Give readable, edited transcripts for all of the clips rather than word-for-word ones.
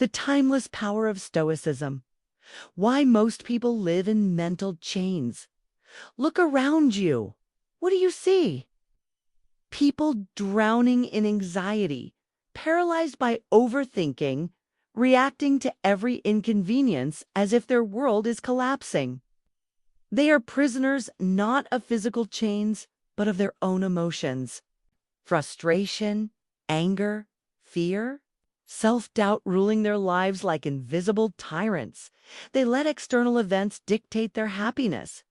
The timeless power of Stoicism. Why most people live in mental chains. Look around you. What do you see? People drowning in anxiety, paralyzed by overthinking, reacting to every inconvenience as if their world is collapsing. They are prisoners not of physical chains, but of their own emotions. Frustration, anger, fear, self-doubt ruling their lives like invisible tyrants. They let external events dictate their happiness.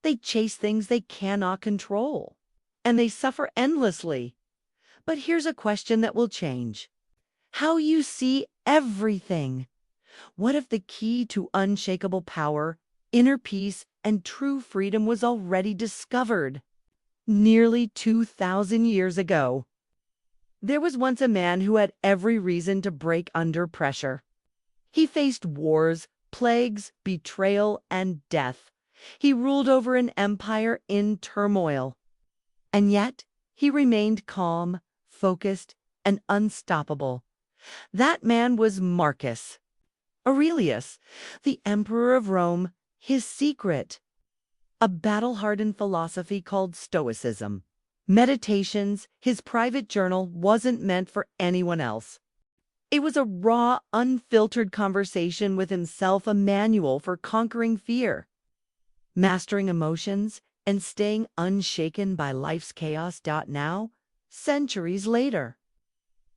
They chase things they cannot control, and they suffer endlessly. But here's a question that will change. How you see everything. What if the key to unshakable power, inner peace, and true freedom was already discovered? Nearly 2,000 years ago, there was once a man who had every reason to break under pressure. He faced wars, plagues, betrayal, and death. He ruled over an empire in turmoil. And yet, he remained calm, focused, and unstoppable. That man was Marcus Aurelius, the Emperor of Rome. His secret: a battle-hardened philosophy called Stoicism. Meditations, his private journal, wasn't meant for anyone else. It was a raw, unfiltered conversation with himself, a manual for conquering fear, mastering emotions, and staying unshaken by life's chaos. Now, centuries later,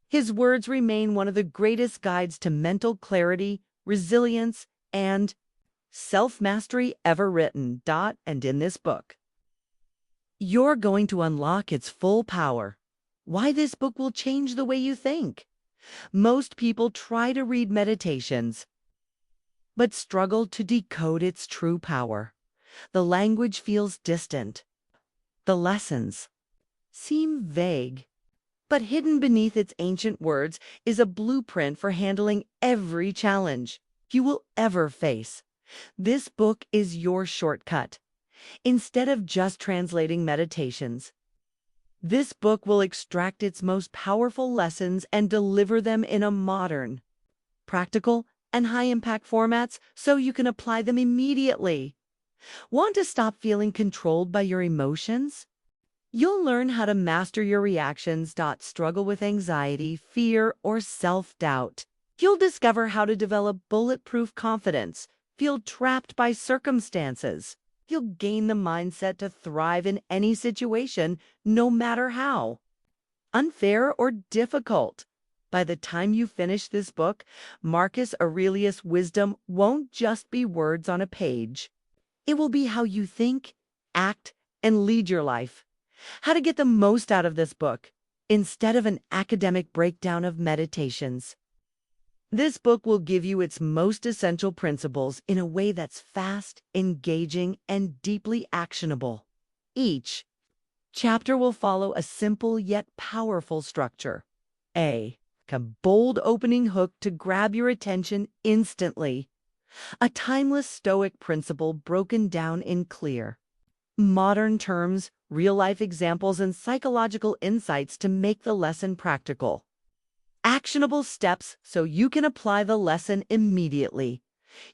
his words remain one of the greatest guides to mental clarity, resilience, and self-mastery ever written. And in this book, you're going to unlock its full power. Why this book will change the way you think. Most people try to read Meditations, but struggle to decode its true power. The language feels distant. The lessons seem vague. But hidden beneath its ancient words is a blueprint for handling every challenge you will ever face. This book is your shortcut. Instead of just translating Meditations, this book will extract its most powerful lessons and deliver them in a modern, practical, and high-impact formats so you can apply them immediately. Want to stop feeling controlled by your emotions? You'll learn how to master your reactions. Struggle with anxiety, fear, or self-doubt. You'll discover how to develop bulletproof confidence, feel trapped by circumstances. You'll gain the mindset to thrive in any situation, no matter how unfair or difficult. By the time you finish this book, Marcus Aurelius' wisdom won't just be words on a page. It will be how you think, act, and lead your life. How to get the most out of this book, instead of an academic breakdown of Meditations. This book will give you its most essential principles in a way that's fast, engaging, and deeply actionable. Each chapter will follow a simple yet powerful structure. A bold opening hook to grab your attention instantly. A timeless Stoic principle broken down in clear, modern terms, real-life examples, and psychological insights to make the lesson practical. Actionable steps so you can apply the lesson immediately.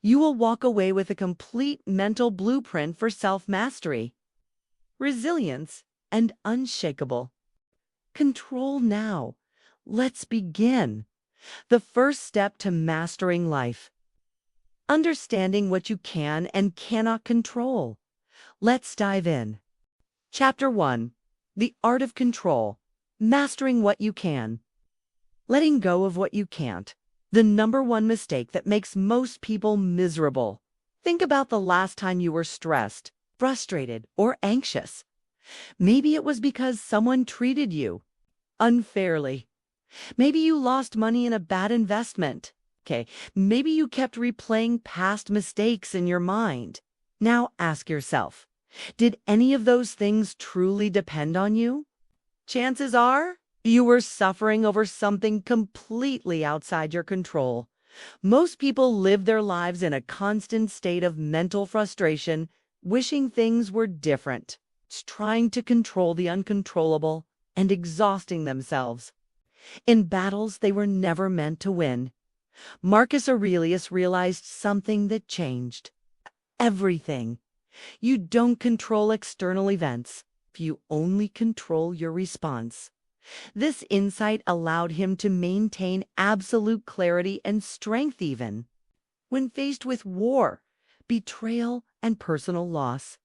You will walk away with a complete mental blueprint for self-mastery, resilience, and unshakable control. Now, let's begin. The first step to mastering life: understanding what you can and cannot control. Let's dive in. Chapter 1. The Art of Control. Mastering what you can. Letting go of what you can't. The number one mistake that makes most people miserable. Think about the last time you were stressed, frustrated, or anxious. Maybe it was because someone treated you unfairly. Maybe you lost money in a bad investment. Maybe you kept replaying past mistakes in your mind. Now ask yourself, did any of those things truly depend on you? Chances are you were suffering over something completely outside your control. Most people live their lives in a constant state of mental frustration, wishing things were different, trying to control the uncontrollable, and exhausting themselves in battles they were never meant to win. Marcus Aurelius realized something that changed everything. You don't control external events. You only control your response. This insight allowed him to maintain absolute clarity and strength even when faced with war, betrayal, and personal loss.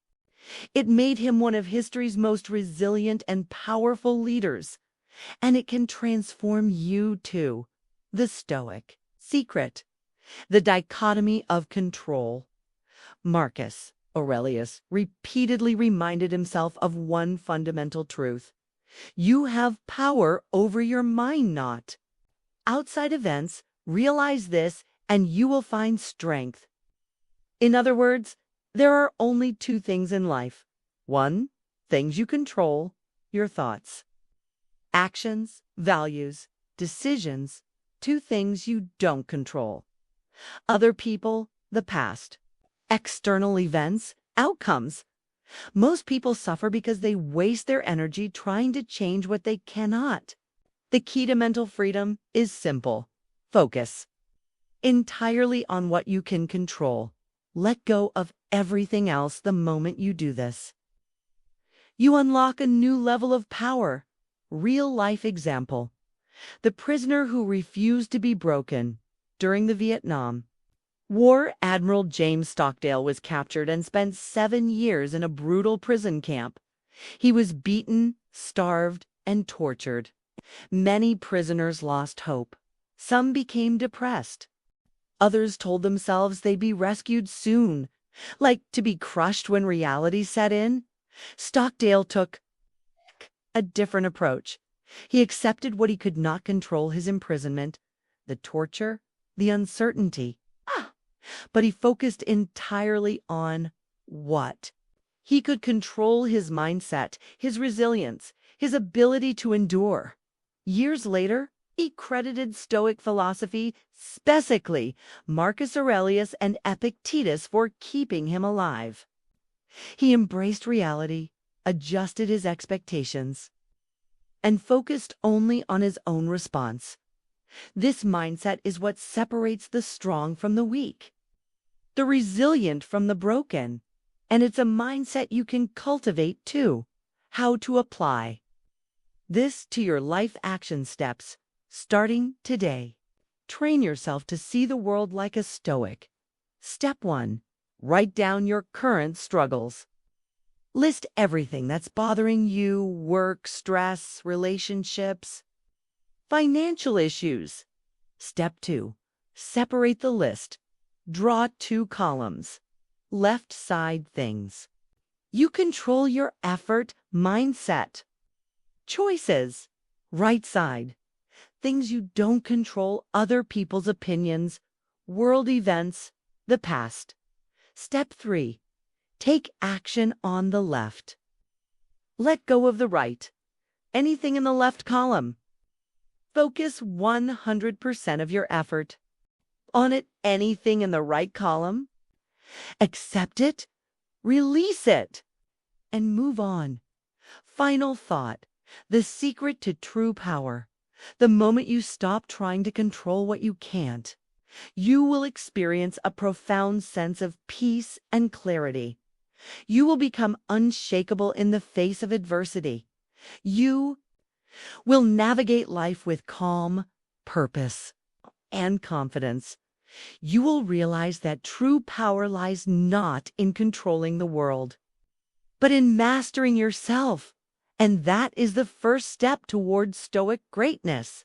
It made him one of history's most resilient and powerful leaders, and it can transform you too. The Stoic secret, the dichotomy of control. Marcus Aurelius repeatedly reminded himself of one fundamental truth. You have power over your mind, not outside events. Realize this, and you will find strength. In other words, there are only two things in life. One, things you control, your thoughts. Actions, values, decisions. Two things you don't control. Other people, the past. External events, outcomes. Most people suffer because they waste their energy trying to change what they cannot. The key to mental freedom is simple. Focus entirely on what you can control. Let go of everything else the moment you do this. You unlock a new level of power. Real-life example. The prisoner who refused to be broken during the Vietnam War. Admiral James Stockdale was captured and spent 7 years in a brutal prison camp. He was beaten, starved, and tortured. Many prisoners lost hope. Some became depressed. Others told themselves they'd be rescued soon, like to be crushed when reality set in. Stockdale took a different approach. He accepted what he could not control: his imprisonment, the torture, the uncertainty. But he focused entirely on what he could control: his mindset, his resilience, his ability to endure. Years later, he credited Stoic philosophy, specifically Marcus Aurelius and Epictetus, for keeping him alive. He embraced reality, adjusted his expectations, and focused only on his own response. This mindset is what separates the strong from the weak, the resilient from the broken, and it's a mindset you can cultivate too. How to apply this to your life action steps, starting today. Train yourself to see the world like a Stoic. Step 1. Write down your current struggles. List everything that's bothering you: work, stress, relationships, financial issues. Step 2. Separate the list. Draw 2 columns. Left side, things you control: your effort, mindset, choices. Right side, things you don't control: other people's opinions, world events, the past. Step 3. Take action on the left. Let go of the right. Anything in the left column. Focus 100% of your effort on it. Anything in the right column. Accept it, release it, and move on. Final thought. The secret to true power. The moment you stop trying to control what you can't, you will experience a profound sense of peace and clarity. You will become unshakable in the face of adversity. You will navigate life with calm, purpose, and confidence. You will realize that true power lies not in controlling the world, but in mastering yourself. And that is the first step towards Stoic greatness.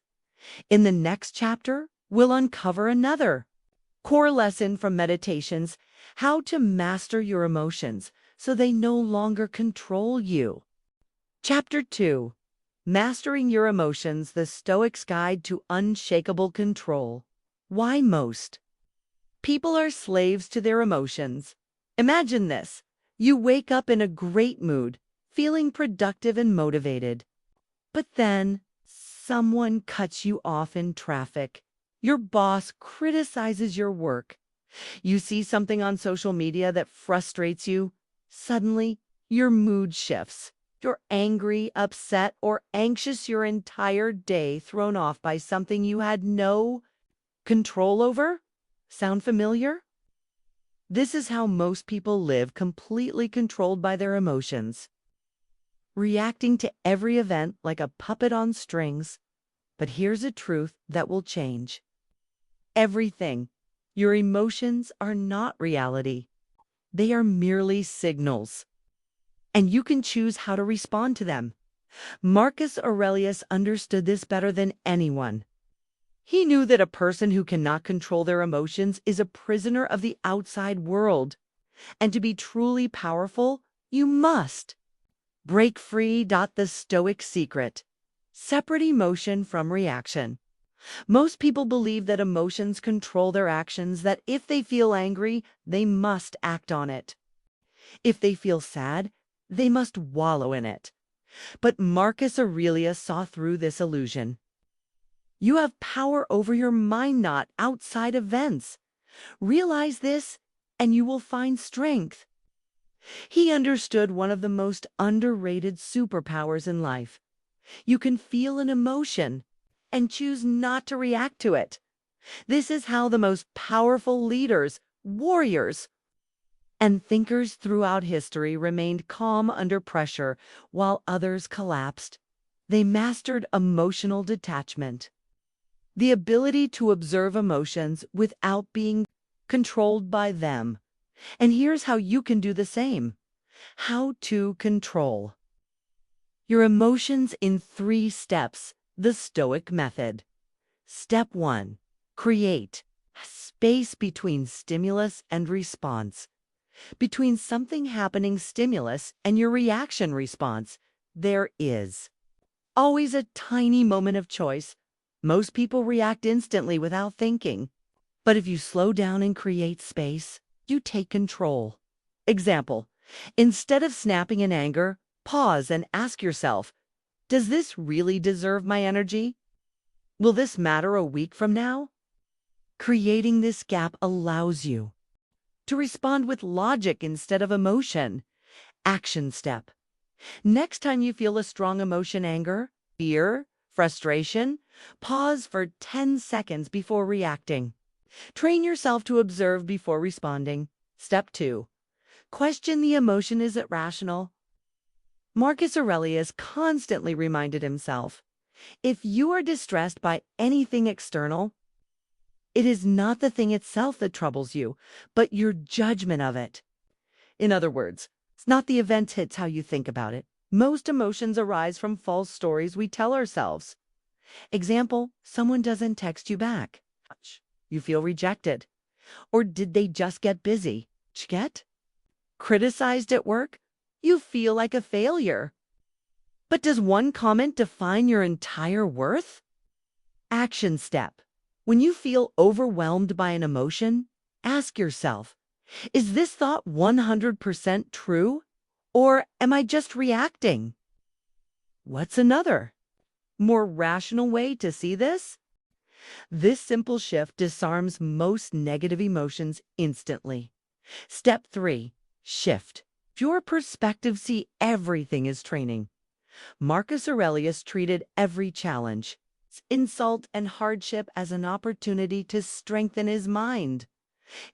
In the next chapter, we'll uncover another core lesson from Meditations: how to master your emotions so they no longer control you. Chapter 2. Mastering Your Emotions, the Stoic's Guide to Unshakable Control. Why most people are slaves to their emotions. Imagine this. You wake up in a great mood, feeling productive and motivated. But then someone cuts you off in traffic. Your boss criticizes your work. You see something on social media that frustrates you. Suddenly, your mood shifts. You're angry, upset, or anxious, your entire day thrown off by something you had no Control over? Sound familiar? This is how most people live, completely controlled by their emotions, reacting to every event like a puppet on strings. But here's a truth that will change everything. Your emotions are not reality. They are merely signals, and you can choose how to respond to them. Marcus Aurelius understood this better than anyone. He knew that a person who cannot control their emotions is a prisoner of the outside world. And to be truly powerful, you must break free. The Stoic secret: separate emotion from reaction. Most people believe that emotions control their actions, that if they feel angry, they must act on it. If they feel sad, they must wallow in it. But Marcus Aurelius saw through this illusion. You have power over your mind, not outside events. Realize this, and you will find strength. He understood one of the most underrated superpowers in life. You can feel an emotion and choose not to react to it. This is how the most powerful leaders, warriors, and thinkers throughout history remained calm under pressure while others collapsed. They mastered emotional detachment, the ability to observe emotions without being controlled by them. And here's how you can do the same. How to control your emotions in 3 steps, the Stoic method. Step 1. Create space between stimulus and response. Between something happening, stimulus, and your reaction response, there is always a tiny moment of choice. Most people react instantly without thinking. But if you slow down and create space, you take control. Example: instead of snapping in anger, pause and ask yourself, does this really deserve my energy? Will this matter a week from now? Creating this gap allows you to respond with logic instead of emotion. Action step: next time you feel a strong emotion, anger, fear, frustration, pause for 10 seconds before reacting. Train yourself to observe before responding. Step 2. Question the emotion. Is it rational? Marcus Aurelius constantly reminded himself, if you are distressed by anything external, it is not the thing itself that troubles you, but your judgment of it. In other words, it's not the event, it's how you think about it. Most emotions arise from false stories we tell ourselves. Example: someone doesn't text you back. You feel rejected. Or did they just get busy? Get criticized at work? You feel like a failure. But does one comment define your entire worth? Action step: when you feel overwhelmed by an emotion, ask yourself, is this thought 100% true? Or am I just reacting? What's another, more rational way to see this? This simple shift disarms most negative emotions instantly. Step 3. Shift your perspective. See everything as training. Marcus Aurelius treated every challenge, insult, and hardship as an opportunity to strengthen his mind.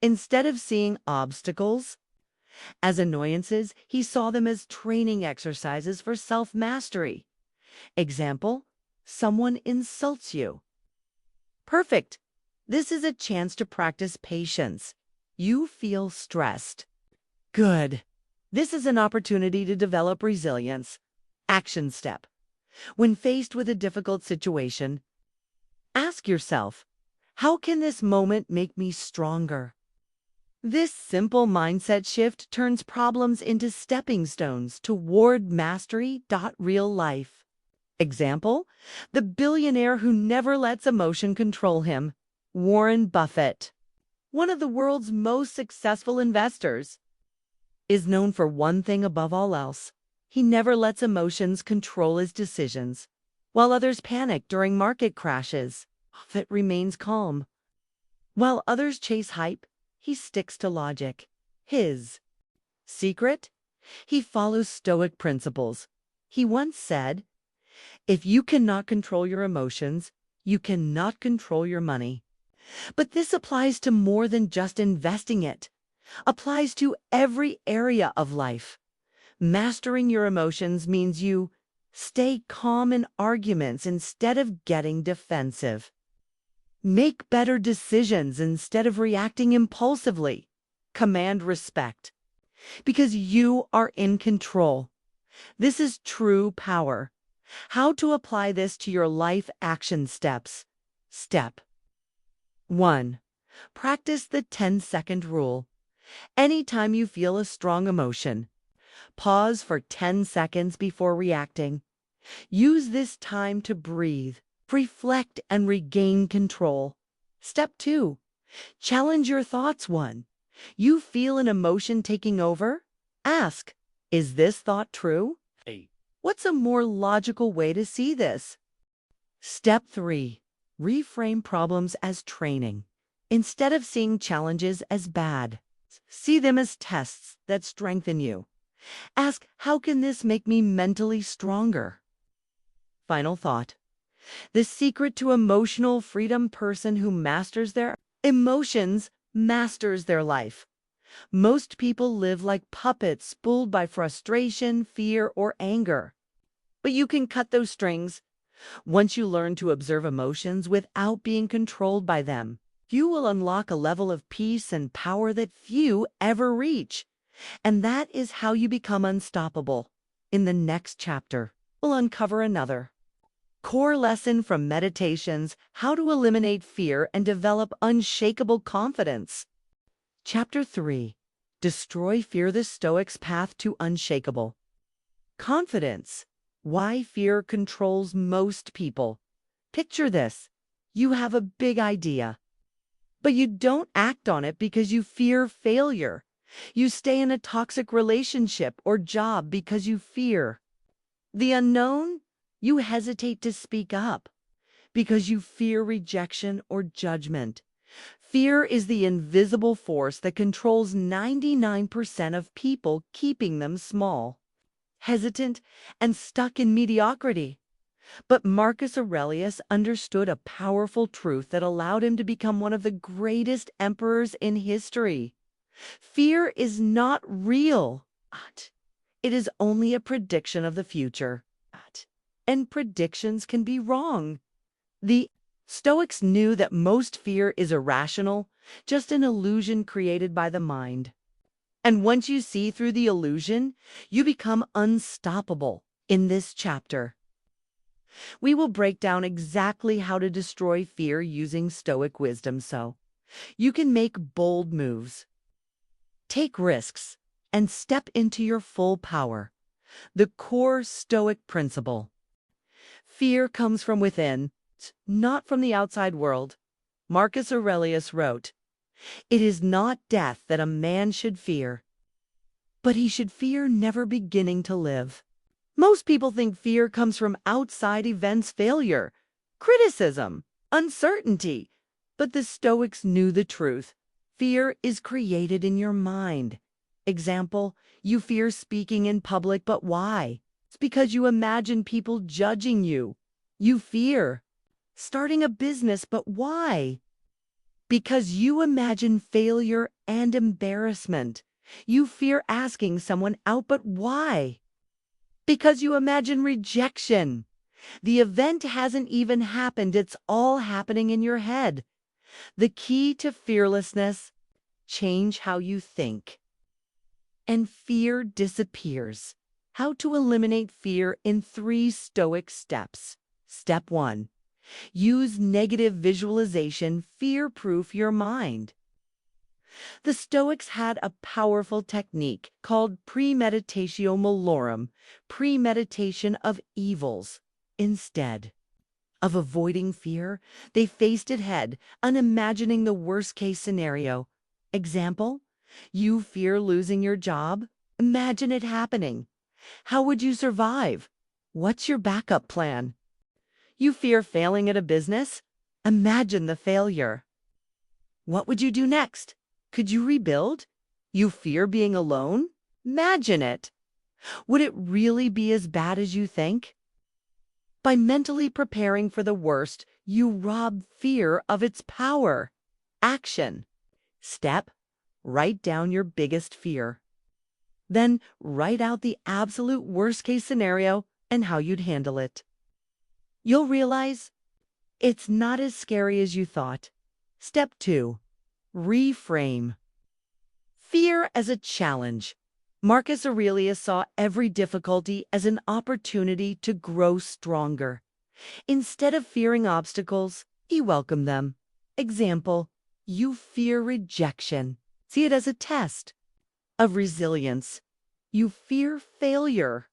Instead of seeing obstacles as annoyances, he saw them as training exercises for self-mastery. Example: someone insults you. Perfect. This is a chance to practice patience. You feel stressed. Good. This is an opportunity to develop resilience. Action step: when faced with a difficult situation, ask yourself, how can this moment make me stronger? This simple mindset shift turns problems into stepping stones toward mastery. Real life example: the billionaire who never lets emotion control him, Warren Buffett, one of the world's most successful investors, is known for one thing above all else: he never lets emotions control his decisions. While others panic during market crashes, Buffett remains calm. While others chase hype, he sticks to logic. His secret? He follows Stoic principles. He once said, if you cannot control your emotions, you cannot control your money. But this applies to more than just investing it. Applies to every area of life. Mastering your emotions means you stay calm in arguments instead of getting defensive. Make better decisions instead of reacting impulsively. Command respect. Because you are in control. This is true power. How to apply this to your life action steps. Step 1. Practice the 10-second rule. Anytime you feel a strong emotion, pause for 10 seconds before reacting. Use this time to breathe, reflect, and regain control. Step 2. Challenge your thoughts. 1. You feel an emotion taking over? Ask, is this thought true? What's a more logical way to see this? Step 3. Reframe problems as training. Instead of seeing challenges as bad, see them as tests that strengthen you. Ask, how can this make me mentally stronger? Final thought. The secret to emotional freedom: person who masters their emotions masters their life. Most people live like puppets, pulled by frustration, fear, or anger. But you can cut those strings. Once you learn to observe emotions without being controlled by them, you will unlock a level of peace and power that few ever reach. And that is how you become unstoppable. In the next chapter, we'll uncover another core lesson from Meditations: how to eliminate fear and develop unshakable confidence. Chapter 3. Destroy Fear: the Stoics' Path to Unshakable Confidence. Why fear controls most people. Picture this. You have a big idea, but you don't act on it because you fear failure. You stay in a toxic relationship or job because you fear the unknown. You hesitate to speak up because you fear rejection or judgment. Fear is the invisible force that controls 99% of people, keeping them small, hesitant, and stuck in mediocrity. But Marcus Aurelius understood a powerful truth that allowed him to become one of the greatest emperors in history. Fear is not real. It is only a prediction of the future. And predictions can be wrong. The Stoics knew that most fear is irrational, just an illusion created by the mind. And once you see through the illusion, you become unstoppable. In this chapter, we will break down exactly how to destroy fear using Stoic wisdom so you can make bold moves, take risks, and step into your full power. The core Stoic principle. Fear comes from within, not from the outside world. Marcus Aurelius wrote, "It is not death that a man should fear, but he should fear never beginning to live." Most people think fear comes from outside events: failure, criticism, uncertainty. But the Stoics knew the truth. Fear is created in your mind. Example, you fear speaking in public, but why? It's because you imagine people judging you. You fear starting a business, but why? Because you imagine failure and embarrassment. You fear asking someone out, but why? Because you imagine rejection. The event hasn't even happened, it's all happening in your head. The key to fearlessness: change how you think, and fear disappears. How to eliminate fear in 3 Stoic steps. Step 1. Use negative visualization. Fear-proof your mind. The Stoics had a powerful technique called premeditatio malorum, premeditation of evils. Instead of avoiding fear, they faced it head, unimagining the worst-case scenario. Example, you fear losing your job? Imagine it happening. How would you survive? What's your backup plan? You fear failing at a business? Imagine the failure. What would you do next? Could you rebuild? You fear being alone? Imagine it. Would it really be as bad as you think? By mentally preparing for the worst, you rob fear of its power. Action. Step. Write down your biggest fear. Then write out the absolute worst-case scenario and how you'd handle it. You'll realize it's not as scary as you thought. Step 2. Reframe. Fear as a challenge. Marcus Aurelius saw every difficulty as an opportunity to grow stronger. Instead of fearing obstacles, he welcomed them. Example, you fear rejection. See it as a test of resilience. You fear failure.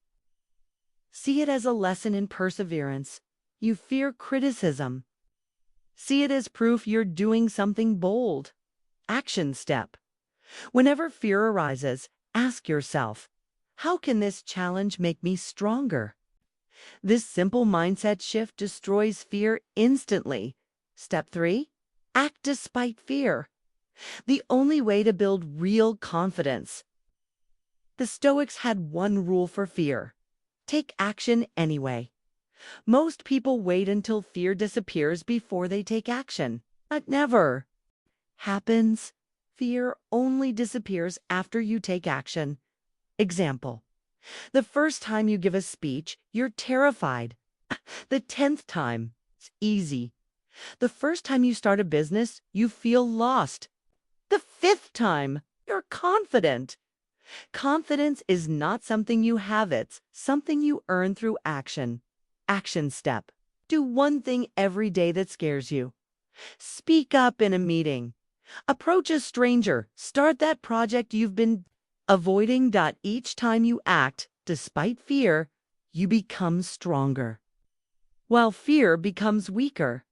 See it as a lesson in perseverance. You fear criticism. See it as proof you're doing something bold. Action step. Whenever fear arises, ask yourself, how can this challenge make me stronger? This simple mindset shift destroys fear instantly. Step 3. Act despite fear. The only way to build real confidence. The Stoics had one rule for fear. Take action anyway. Most people wait until fear disappears before they take action. That never happens. Fear only disappears after you take action. Example. The first time you give a speech, you're terrified. The 10th time, it's easy. The first time you start a business, you feel lost. The 5th time, you're confident. Confidence is not something you have, it's something you earn through action. Action step. Do one thing every day that scares you. Speak up in a meeting. Approach a stranger. Start that project you've been avoiding. Each time you act, despite fear, you become stronger, while fear becomes weaker.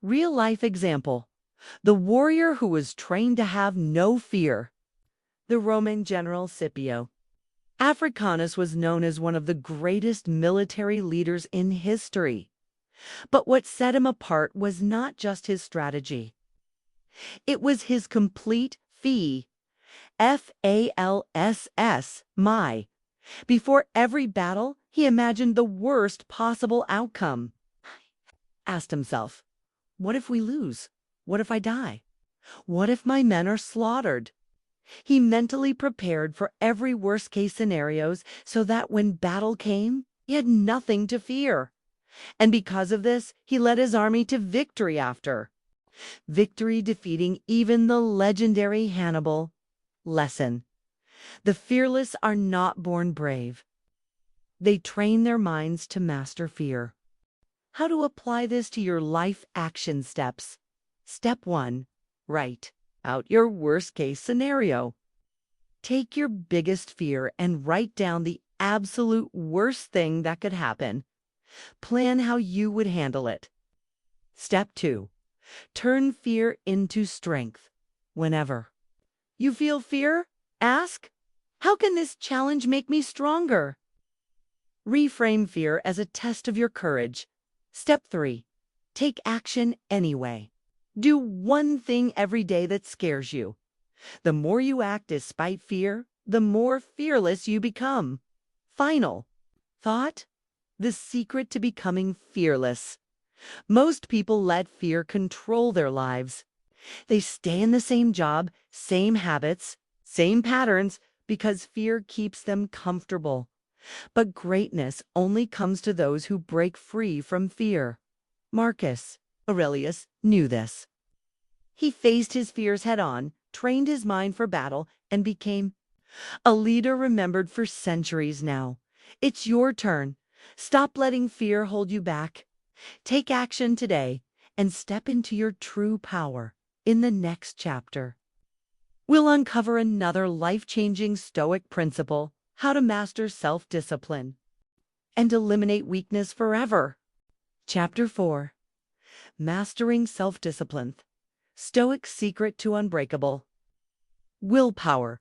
Real-life example. The warrior who was trained to have no fear. The Roman general Scipio. Africanus was known as one of the greatest military leaders in history. But what set him apart was not just his strategy. It was his complete F-A-L-S-S, my. Before every battle, he imagined the worst possible outcome. Asked himself, what if we lose? What if I die? What if my men are slaughtered? He mentally prepared for every worst-case scenarios so that when battle came, he had nothing to fear. And because of this, he led his army to victory after victory, defeating even the legendary Hannibal. Lesson. The fearless are not born brave. They train their minds to master fear. How to apply this to your life action steps. Step 1. Write out your worst-case scenario. Take your biggest fear and write down the absolute worst thing that could happen. Plan how you would handle it. Step 2. Turn fear into strength. Whenever you feel fear, ask, how can this challenge make me stronger? Reframe fear as a test of your courage. Step 3. Take action anyway. Do one thing every day that scares you. The more you act despite fear, the more fearless you become. Final thought. The secret to becoming fearless. Most people let fear control their lives. They stay in the same job, same habits, same patterns because fear keeps them comfortable. But greatness only comes to those who break free from fear. Marcus Aurelius knew this. He faced his fears head-on, trained his mind for battle, and became a leader remembered for centuries now. It's your turn. Stop letting fear hold you back. Take action today and step into your true power. In the next chapter, we'll uncover another life-changing Stoic principle, how to master self-discipline and eliminate weakness forever. Chapter 4. Mastering Self-Discipline. Stoic Secret to Unbreakable. Willpower.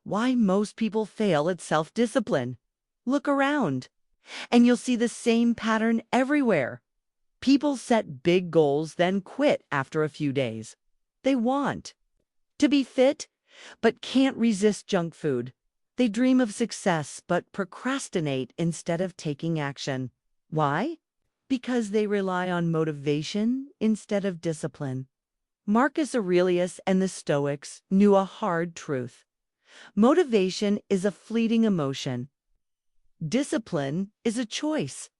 Why most people fail at self-discipline. Look around, and you'll see the same pattern everywhere. People set big goals, then quit after a few days. They want to be fit, but can't resist junk food. They dream of success, but procrastinate instead of taking action. Why? Because they rely on motivation instead of discipline. Marcus Aurelius and the Stoics knew a hard truth. Motivation is a fleeting emotion. Discipline is a choice.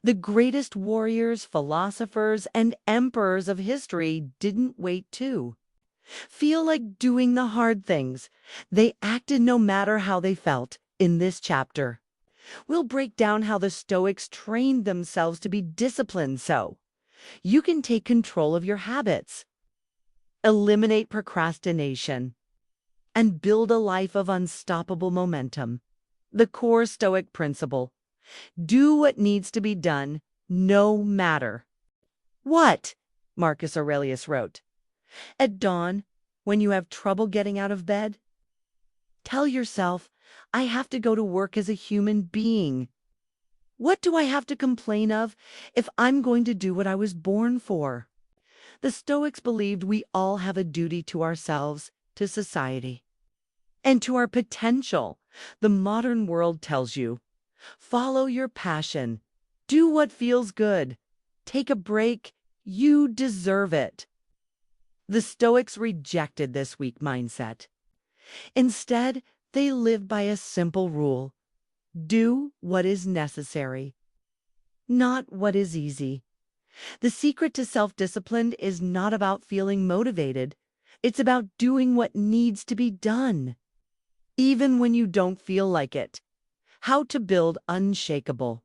The greatest warriors, philosophers, and emperors of history didn't wait to feel like doing the hard things. They acted no matter how they felt. In this chapter, we'll break down how the Stoics trained themselves to be disciplined so you can take control of your habits, eliminate procrastination, and build a life of unstoppable momentum. The core Stoic principle: do what needs to be done, no matter what. Marcus Aurelius wrote, "At dawn, when you have trouble getting out of bed, tell yourself, I have to go to work as a human being. What do I have to complain of if I'm going to do what I was born for?" The Stoics believed we all have a duty to ourselves, to society, and to our potential. The modern world tells you, follow your passion, do what feels good, take a break, you deserve it. The Stoics rejected this weak mindset. Instead, they lived by a simple rule: do what is necessary, not what is easy. The secret to self-discipline is not about feeling motivated. It's about doing what needs to be done, even when you don't feel like it. How to build unshakable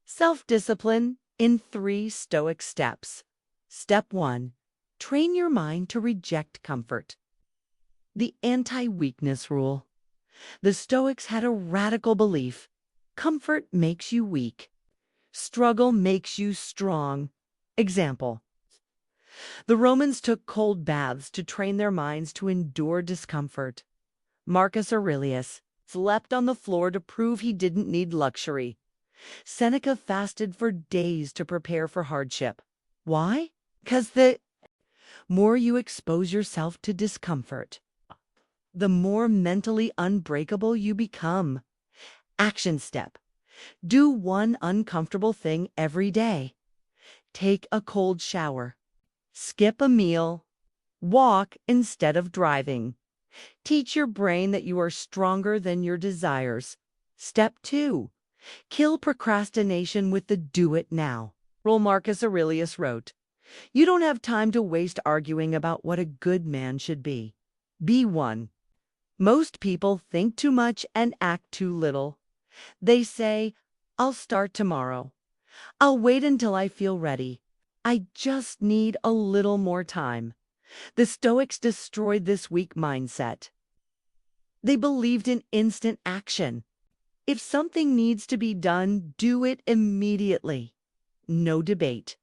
self-discipline in 3 Stoic steps. Step 1. Train your mind to reject comfort. The anti-weakness rule. The Stoics had a radical belief: comfort makes you weak, struggle makes you strong. Example: the Romans took cold baths to train their minds to endure discomfort. Marcus Aurelius slept on the floor to prove he didn't need luxury. Seneca fasted for days to prepare for hardship. Why? Because the more you expose yourself to discomfort, the more mentally unbreakable you become. Action step: do one uncomfortable thing every day. Take a cold shower. Skip a meal. Walk instead of driving. Teach your brain that you are stronger than your desires. Step 2. Kill procrastination with the do it now rule. Marcus Aurelius wrote, "You don't have time to waste arguing about what a good man should be. Be one." Most people think too much and act too little. They say, I'll start tomorrow. I'll wait until I feel ready. I just need a little more time. The Stoics destroyed this weak mindset. They believed in instant action. If something needs to be done, do it immediately. No debate.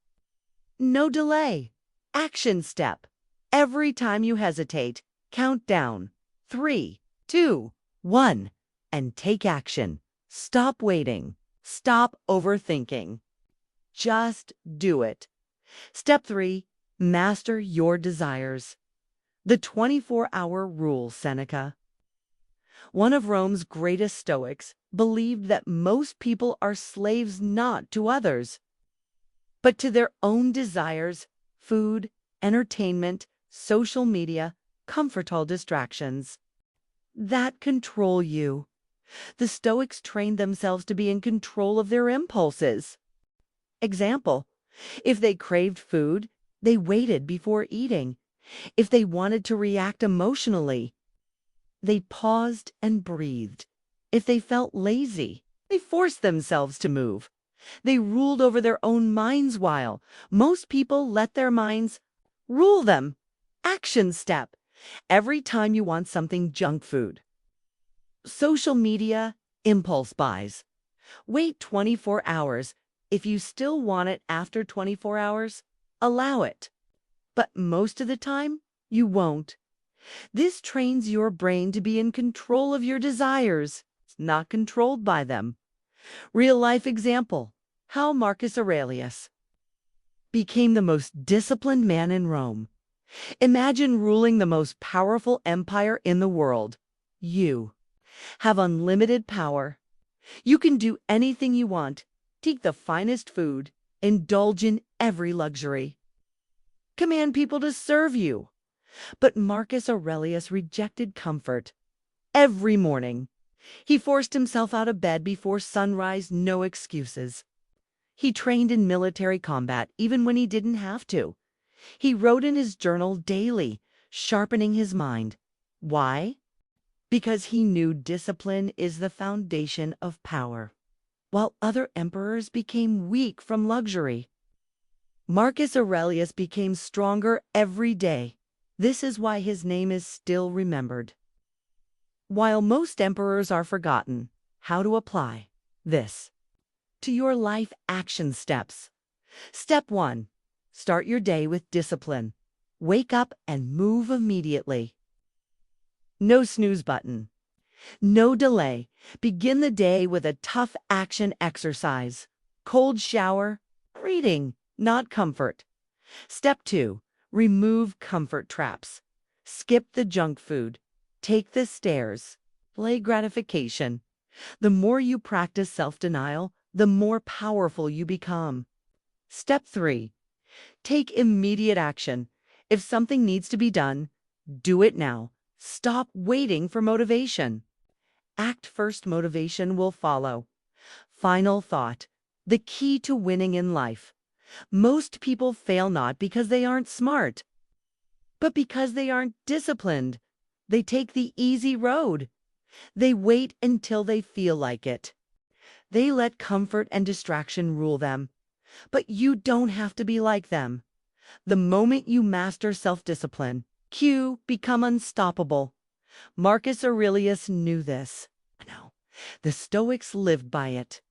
No delay. Action step: every time you hesitate, count down 3, 2, 1, and take action. Stop waiting. Stop overthinking. Just do it. Step 3. Master your desires. The 24-hour rule. Seneca, one of Rome's greatest Stoics, believed that most people are slaves not to others, but to their own desires: food, entertainment, social media, comfortable distractions that control you. The Stoics trained themselves to be in control of their impulses. Example: if they craved food, they waited before eating. If they wanted to react emotionally, they paused and breathed. If they felt lazy, they forced themselves to move. They ruled over their own minds, while most people let their minds rule them. Action step: every time you want something: junk food, social media, impulse buys, wait 24 hours. If you still want it after 24 hours, allow it. But most of the time, you won't. This trains your brain to be in control of your desires, not controlled by them. Real-life example: how Marcus Aurelius became the most disciplined man in Rome. Imagine ruling the most powerful empire in the world. You have unlimited power. You can do anything you want. Take the finest food, Indulge in every luxury. Command people to serve you. But Marcus Aurelius rejected comfort. Every morning, he forced himself out of bed before sunrise, no excuses. He trained in military combat even when he didn't have to. He wrote in his journal daily, sharpening his mind. Why? Because he knew discipline is the foundation of power. While other emperors became weak from luxury, Marcus Aurelius became stronger every day. This is why his name is still remembered. While most emperors are forgotten, how to apply this to your life action steps. Step 1. Start your day with discipline. Wake up and move immediately. No snooze button. No delay. Begin the day with a tough action exercise. Cold shower. Reading, not comfort. Step 2. Remove comfort traps. Skip the junk food. Take the stairs. Play gratification. The more you practice self-denial, the more powerful you become. Step 3. Take immediate action. If something needs to be done, do it now. Stop waiting for motivation. Act first, motivation will follow. Final thought. The key to winning in life. Most people fail not because they aren't smart, but because they aren't disciplined. They take the easy road. They wait until they feel like it. They let comfort and distraction rule them. But you don't have to be like them. The moment you master self-discipline, you become unstoppable. Marcus Aurelius knew this. No, the Stoics lived by it.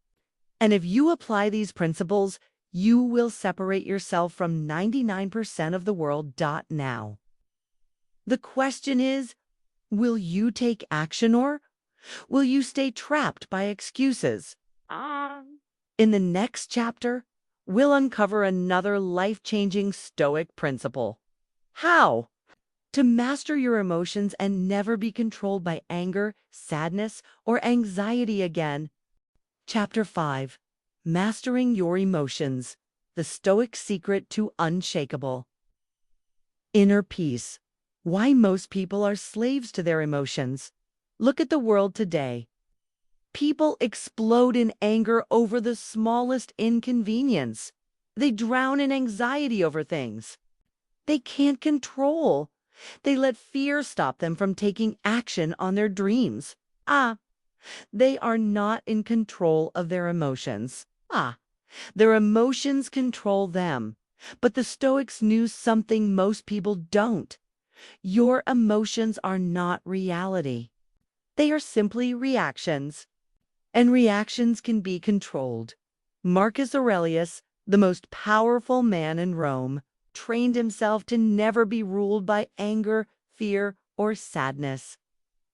And if you apply these principles, you will separate yourself from 99% of the world. Now. The question is, will you take action or will you stay trapped by excuses? In the next chapter, we'll uncover another life-changing Stoic principle. How to master your emotions and never be controlled by anger, sadness, or anxiety again. Chapter 5. Mastering Your Emotions. The Stoic Secret to Unshakable. Inner peace. Why most people are slaves to their emotions. Look at the world today. People explode in anger over the smallest inconvenience. They drown in anxiety over things they can't control. They let fear stop them from taking action on their dreams. They are not in control of their emotions. Their emotions control them. But the Stoics knew something most people don't. Your emotions are not reality. They are simply reactions. And reactions can be controlled. Marcus Aurelius, the most powerful man in Rome, trained himself to never be ruled by anger, fear, or sadness.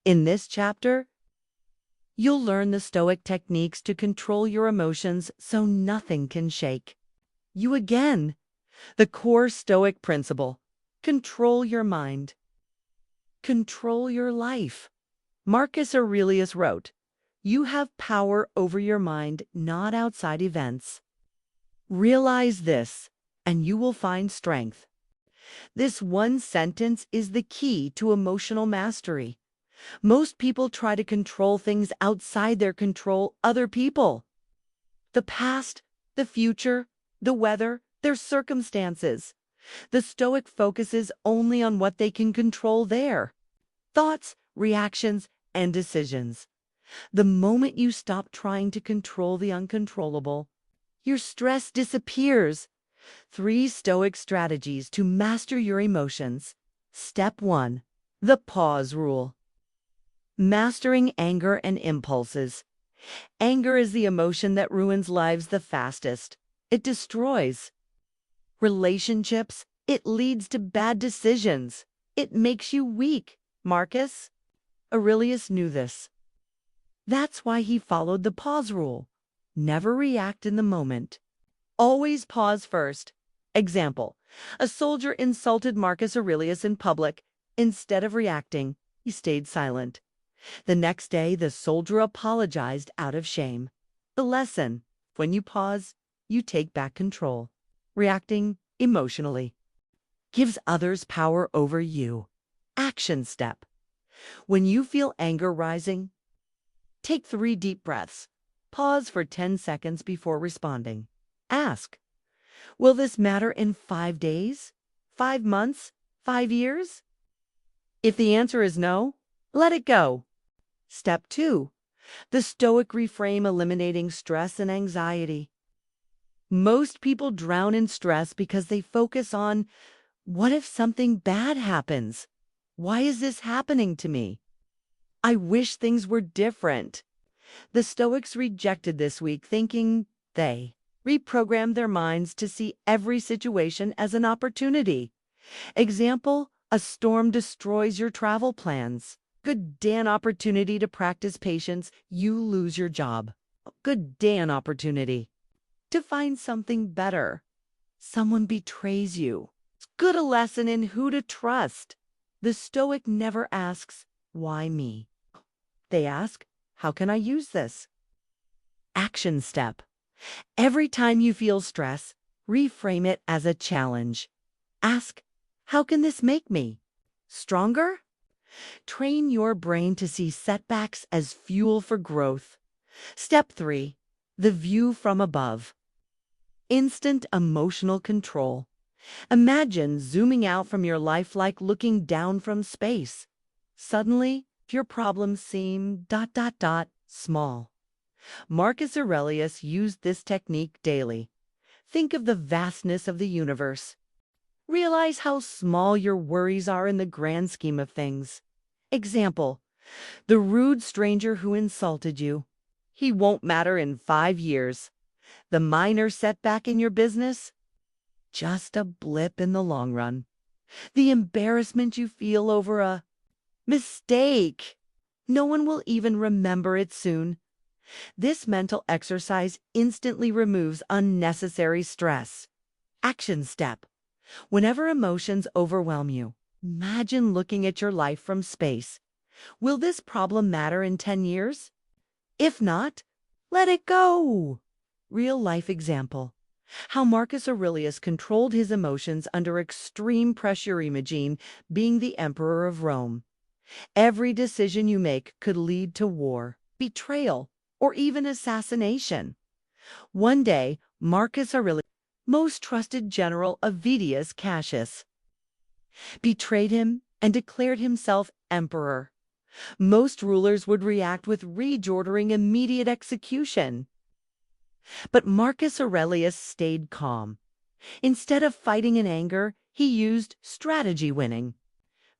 In this chapter, you'll learn the Stoic techniques to control your emotions so nothing can shake you again. The core Stoic principle: control your mind. Control your life. Marcus Aurelius wrote, "You have power over your mind, not outside events." Realize this, and you will find strength. This one sentence is the key to emotional mastery. Most people try to control things outside their control, other people. The past, the future, the weather, their circumstances. The Stoic focuses only on what they can control there. Thoughts, reactions, and decisions. The moment you stop trying to control the uncontrollable, your stress disappears. 3 Stoic strategies to master your emotions. Step 1. The pause rule. Mastering anger and impulses. Anger is the emotion that ruins lives the fastest. It destroys relationships. It leads to bad decisions. It makes you weak. Marcus Aurelius knew this. That's why he followed the pause rule. Never react in the moment. Always pause first. Example: a soldier insulted Marcus Aurelius in public. Instead of reacting, he stayed silent. The next day, the soldier apologized out of shame. The lesson: when you pause, you take back control. Reacting emotionally gives others power over you. Action step. When you feel anger rising, take 3 deep breaths. Pause for 10 seconds before responding. Ask, will this matter in 5 days? 5 months? 5 years? If the answer is no, let it go. Step 2. The Stoic reframe, eliminating stress and anxiety. Most people drown in stress because they focus on, what if something bad happens? Why is this happening to me? I wish things were different. The Stoics rejected this week thinking. They reprogrammed their minds to see every situation as an opportunity. Example, a storm destroys your travel plans. Good day an opportunity to practice patience, you lose your job. Good day an opportunity to find something better. Someone betrays you. It's good a lesson in who to trust. The Stoic never asks, why me? They ask, how can I use this? Action step. Every time you feel stress, reframe it as a challenge. Ask, how can this make me stronger? Train your brain to see setbacks as fuel for growth. Step 3. The view from above. Instant emotional control. Imagine zooming out from your life like looking down from space. Suddenly, your problems seem ... small. Marcus Aurelius used this technique daily. Think of the vastness of the universe. Realize how small your worries are in the grand scheme of things. Example, the rude stranger who insulted you. He won't matter in 5 years. The minor setback in your business? Just a blip in the long run. The embarrassment you feel over a mistake. No one will even remember it soon. This mental exercise instantly removes unnecessary stress. Action step. Whenever emotions overwhelm you, imagine looking at your life from space. Will this problem matter in 10 years? If not, let it go. Real life example. How Marcus Aurelius controlled his emotions under extreme pressure. Imagine being the emperor of Rome. Every decision you make could lead to war, betrayal, or even assassination. One day, Marcus Aurelius, most trusted general of Vedius Cassius, betrayed him and declared himself emperor. Most rulers would react with rage, ordering immediate execution. But Marcus Aurelius stayed calm. Instead of fighting in anger, he used strategy, winning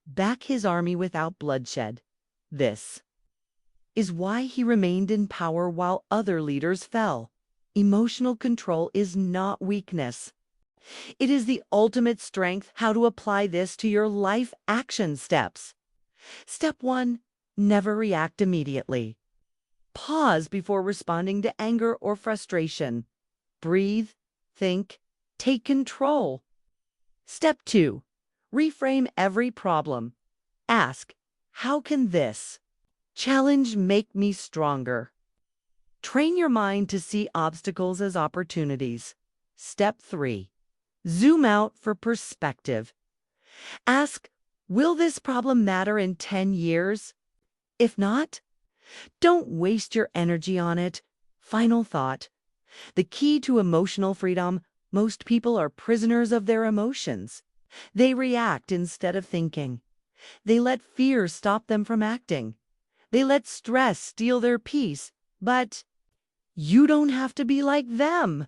back his army without bloodshed. This is why he remained in power while other leaders fell. Emotional control is not weakness. It is the ultimate strength. How to apply this to your life? Action steps. Step 1. Never react immediately. Pause before responding to anger or frustration. Breathe, think, take control. Step 2. Reframe every problem. Ask, how can this challenge make me stronger? Train your mind to see obstacles as opportunities. Step 3. Zoom out for perspective. Ask, will this problem matter in 10 years? If not, don't waste your energy on it. Final thought. The key to emotional freedom: most people are prisoners of their emotions. They react instead of thinking. They let fear stop them from acting. They let stress steal their peace. But you don't have to be like them.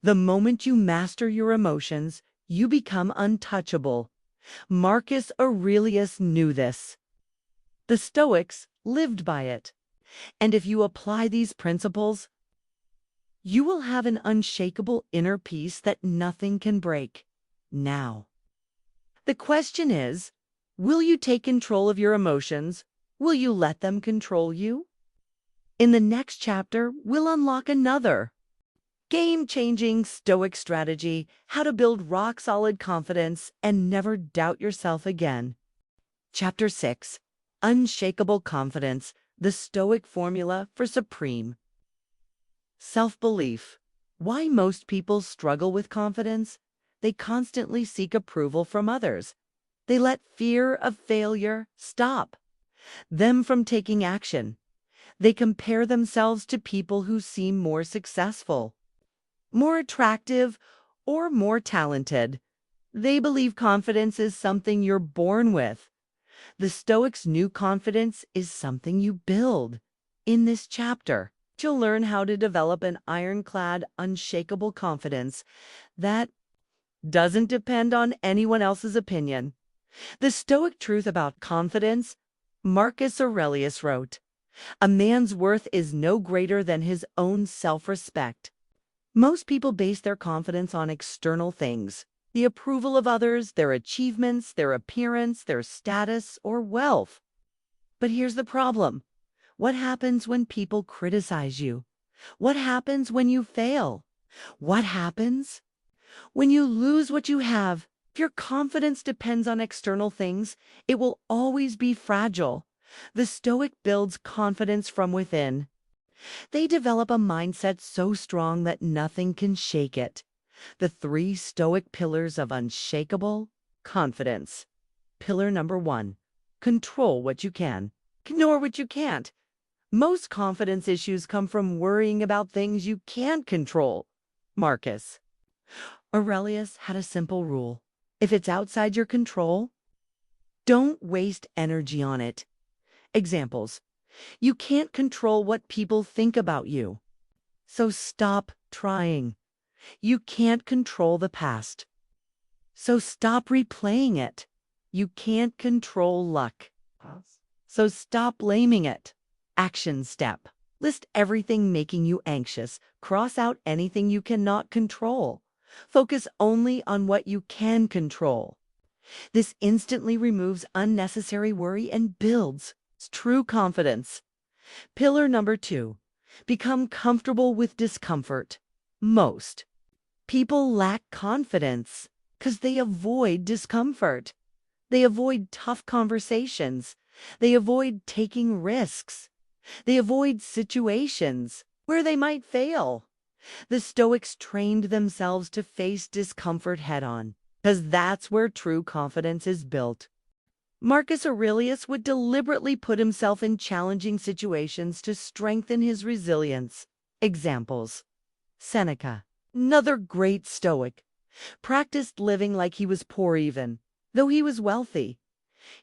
The moment you master your emotions, you become untouchable. Marcus Aurelius knew this. The Stoics lived by it. And if you apply these principles, you will have an unshakable inner peace that nothing can break. Now, the question is, will you take control of your emotions? Will you let them control you? In the next chapter, we'll unlock another game-changing Stoic strategy: how to build rock-solid confidence and never doubt yourself again. Chapter 6. Unshakable Confidence, the Stoic Formula for Supreme Self-Belief. Why most people struggle with confidence? They constantly seek approval from others. They let fear of failure stop them from taking action. They compare themselves to people who seem more successful, more attractive, or more talented. They believe confidence is something you're born with. The Stoics' new confidence is something you build. In this chapter, you'll learn how to develop an ironclad, unshakable confidence that doesn't depend on anyone else's opinion. The Stoic truth about confidence, Marcus Aurelius wrote, "A man's worth is no greater than his own self-respect." Most people base their confidence on external things, the approval of others, their achievements, their appearance, their status, or wealth. But here's the problem. What happens when people criticize you? What happens when you fail? What happens when you lose what you have? If your confidence depends on external things, it will always be fragile. The Stoic builds confidence from within. They develop a mindset so strong that nothing can shake it. The 3 Stoic pillars of unshakable confidence. Pillar number 1, control what you can, ignore what you can't. Most confidence issues come from worrying about things you can't control. Marcus Aurelius had a simple rule. If it's outside your control, don't waste energy on it. Examples. You can't control what people think about you, so stop trying. You can't control the past, so stop replaying it. You can't control luck, so stop blaming it. Action step. List everything making you anxious. Cross out anything you cannot control. Focus only on what you can control. This instantly removes unnecessary worry and builds true confidence. Pillar number 2, become comfortable with discomfort. Most people lack confidence because they avoid discomfort. They avoid tough conversations. They avoid taking risks. They avoid situations where they might fail. The Stoics trained themselves to face discomfort head-on, because that's where true confidence is built. Marcus Aurelius would deliberately put himself in challenging situations to strengthen his resilience. Examples. Seneca, another great Stoic, practiced living like he was poor even, though he was wealthy.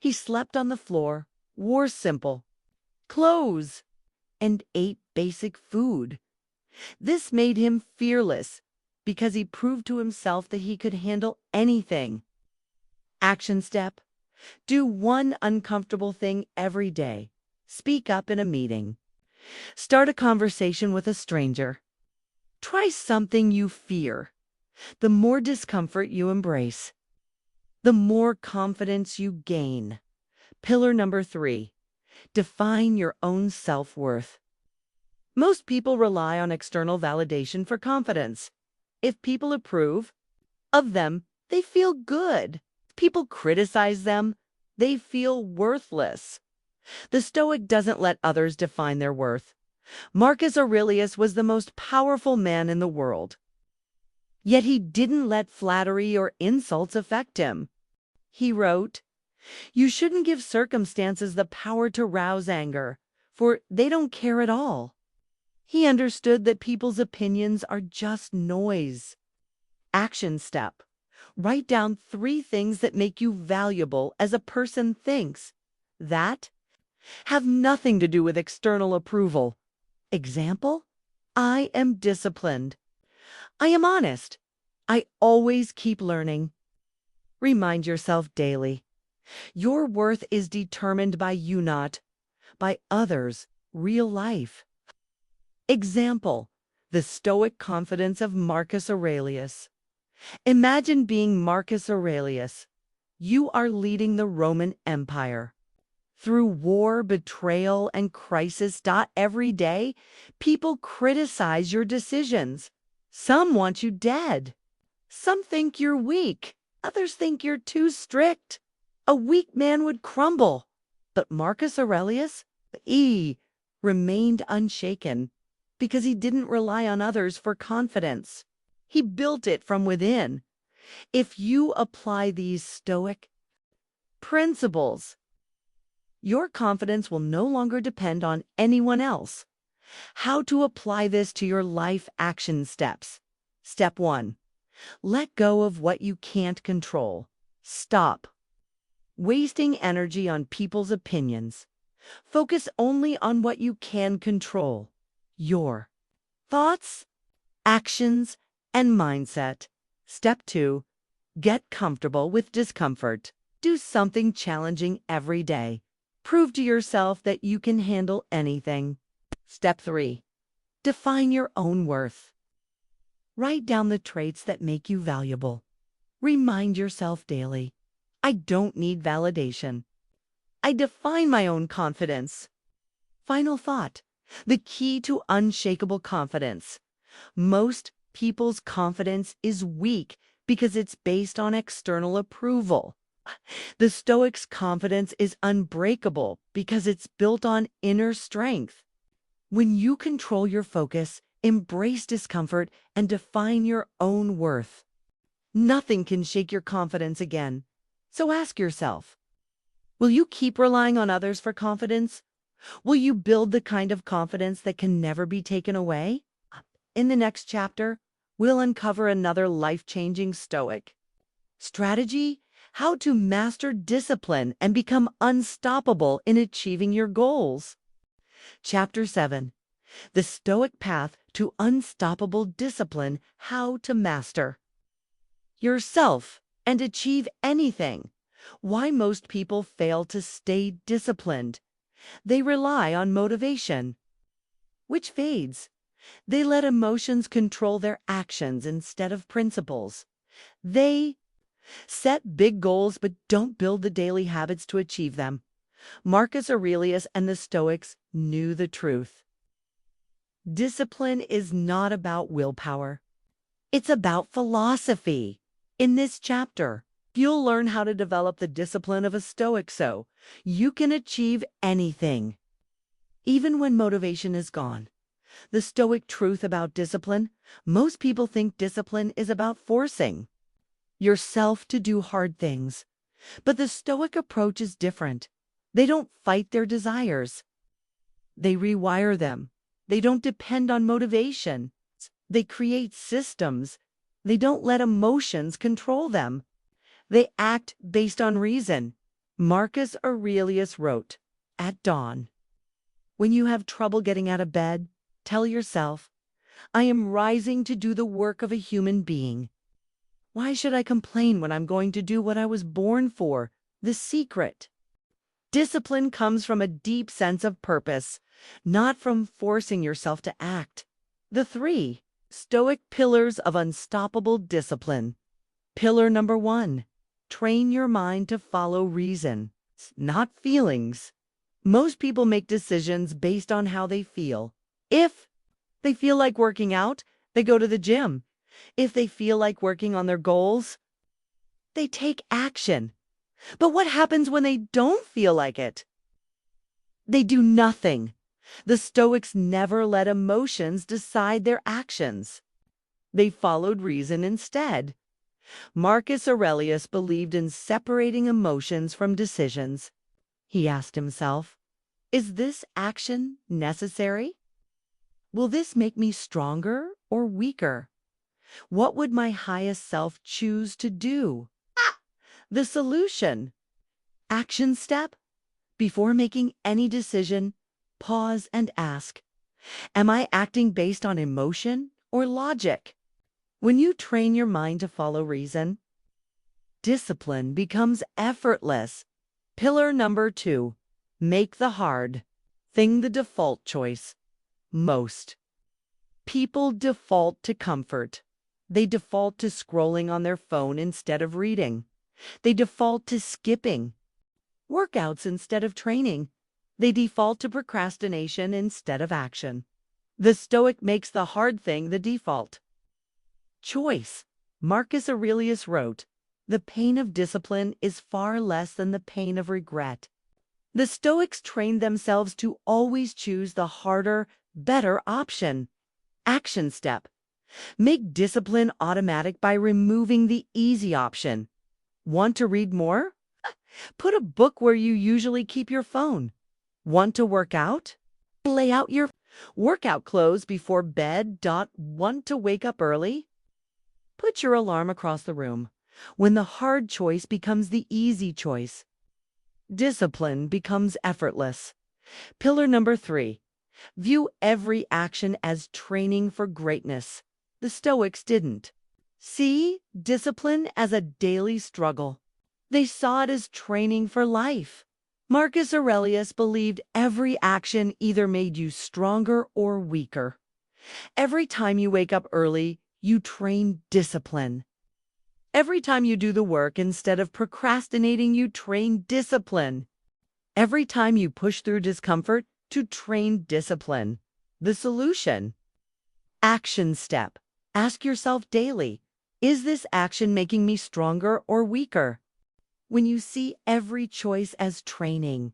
He slept on the floor, wore simple clothes, and ate basic food. This made him fearless because he proved to himself that he could handle anything. Action step. Do one uncomfortable thing every day. Speak up in a meeting. Start a conversation with a stranger. Try something you fear. The more discomfort you embrace, the more confidence you gain. Pillar number 3, define your own self-worth. Most people rely on external validation for confidence. If people approve of them, they feel good. If people criticize them, they feel worthless. The Stoic doesn't let others define their worth. Marcus Aurelius was the most powerful man in the world. Yet he didn't let flattery or insults affect him. He wrote, "You shouldn't give circumstances the power to rouse anger, for they don't care at all." He understood that people's opinions are just noise. Action step. Write down 3 things that make you valuable as a person thinks that have nothing to do with external approval. Example, I am disciplined. I am honest. I always keep learning. Remind yourself daily. Your worth is determined by you, not by others' real life. Example, the Stoic confidence of Marcus Aurelius. Imagine being Marcus Aurelius. You are leading the Roman Empire. Through war, betrayal, and crisis. Every day, people criticize your decisions. Some want you dead. Some think you're weak. Others think you're too strict. A weak man would crumble. But Marcus Aurelius, he remained unshaken. because he didn't rely on others for confidence. He built it from within. If you apply these Stoic principles, your confidence will no longer depend on anyone else. How to apply this to your life action steps. Step 1. Let go of what you can't control. Stop wasting energy on people's opinions. Focus only on what you can control. Your thoughts, actions, and mindset. Step 2. Get comfortable with discomfort. Do something challenging every day. Prove to yourself that you can handle anything. Step 3. Define your own worth. Write down the traits that make you valuable. Remind yourself daily, I don't need validation. I define my own confidence. Final thought. The key to unshakable confidence. Most people's confidence is weak because it's based on external approval. The Stoics' confidence is unbreakable because it's built on inner strength. When you control your focus, embrace discomfort, and define your own worth, nothing can shake your confidence again. So ask yourself, will you keep relying on others for confidence? Will you build the kind of confidence that can never be taken away? In the next chapter, we'll uncover another life-changing Stoic strategy: how to master discipline and become unstoppable in achieving your goals. Chapter 7. The Stoic Path to Unstoppable Discipline: How to Master Yourself and Achieve Anything. Why most people fail to stay disciplined. They rely on motivation, which fades. They let emotions control their actions instead of principles. They set big goals but don't build the daily habits to achieve them. Marcus Aurelius and the Stoics knew the truth. Discipline is not about willpower. It's about philosophy. In this chapter, you'll learn how to develop the discipline of a Stoic so you can achieve anything, even when motivation is gone. The Stoic truth about discipline: most people think discipline is about forcing yourself to do hard things. But the Stoic approach is different. They don't fight their desires. They rewire them. They don't depend on motivation. They create systems. They don't let emotions control them. They act based on reason. Marcus Aurelius wrote, at dawn, when you have trouble getting out of bed, tell yourself, I am rising to do the work of a human being. Why should I complain when I'm going to do what I was born for? The secret. Discipline comes from a deep sense of purpose, not from forcing yourself to act. The 3 Stoic pillars of unstoppable discipline. Pillar number 1. Train your mind to follow reason, not feelings. Most people make decisions based on how they feel. If they feel like working out, they go to the gym. If they feel like working on their goals, they take action. But what happens when they don't feel like it? They do nothing. The Stoics never let emotions decide their actions. They followed reason instead. Marcus Aurelius believed in separating emotions from decisions. He asked himself, is this action necessary? Will this make me stronger or weaker? What would my highest self choose to do? The solution. Action step. Before making any decision, pause and ask, am I acting based on emotion or logic? When you train your mind to follow reason, discipline becomes effortless. Pillar number 2. Make the hard thing the default choice. Most people default to comfort. They default to scrolling on their phone instead of reading. They default to skipping workouts instead of training. They default to procrastination instead of action. The Stoic makes the hard thing the default choice. Marcus Aurelius wrote, the pain of discipline is far less than the pain of regret. The Stoics trained themselves to always choose the harder, better option. Action step. Make discipline automatic by removing the easy option. Want to read more? Put a book where you usually keep your phone. Want to work out? Lay out your workout clothes before bed. Want to wake up early? Put your alarm across the room. When the hard choice becomes the easy choice, discipline becomes effortless. Pillar number 3. View every action as training for greatness. The Stoics didn't. See discipline as a daily struggle. They saw it as training for life. Marcus Aurelius believed every action either made you stronger or weaker. Every time you wake up early, you train discipline. Every time you do the work instead of procrastinating, you train discipline. Every time you push through discomfort, to train discipline. The solution. Action step. Ask yourself daily, is this action making me stronger or weaker? When you see every choice as training,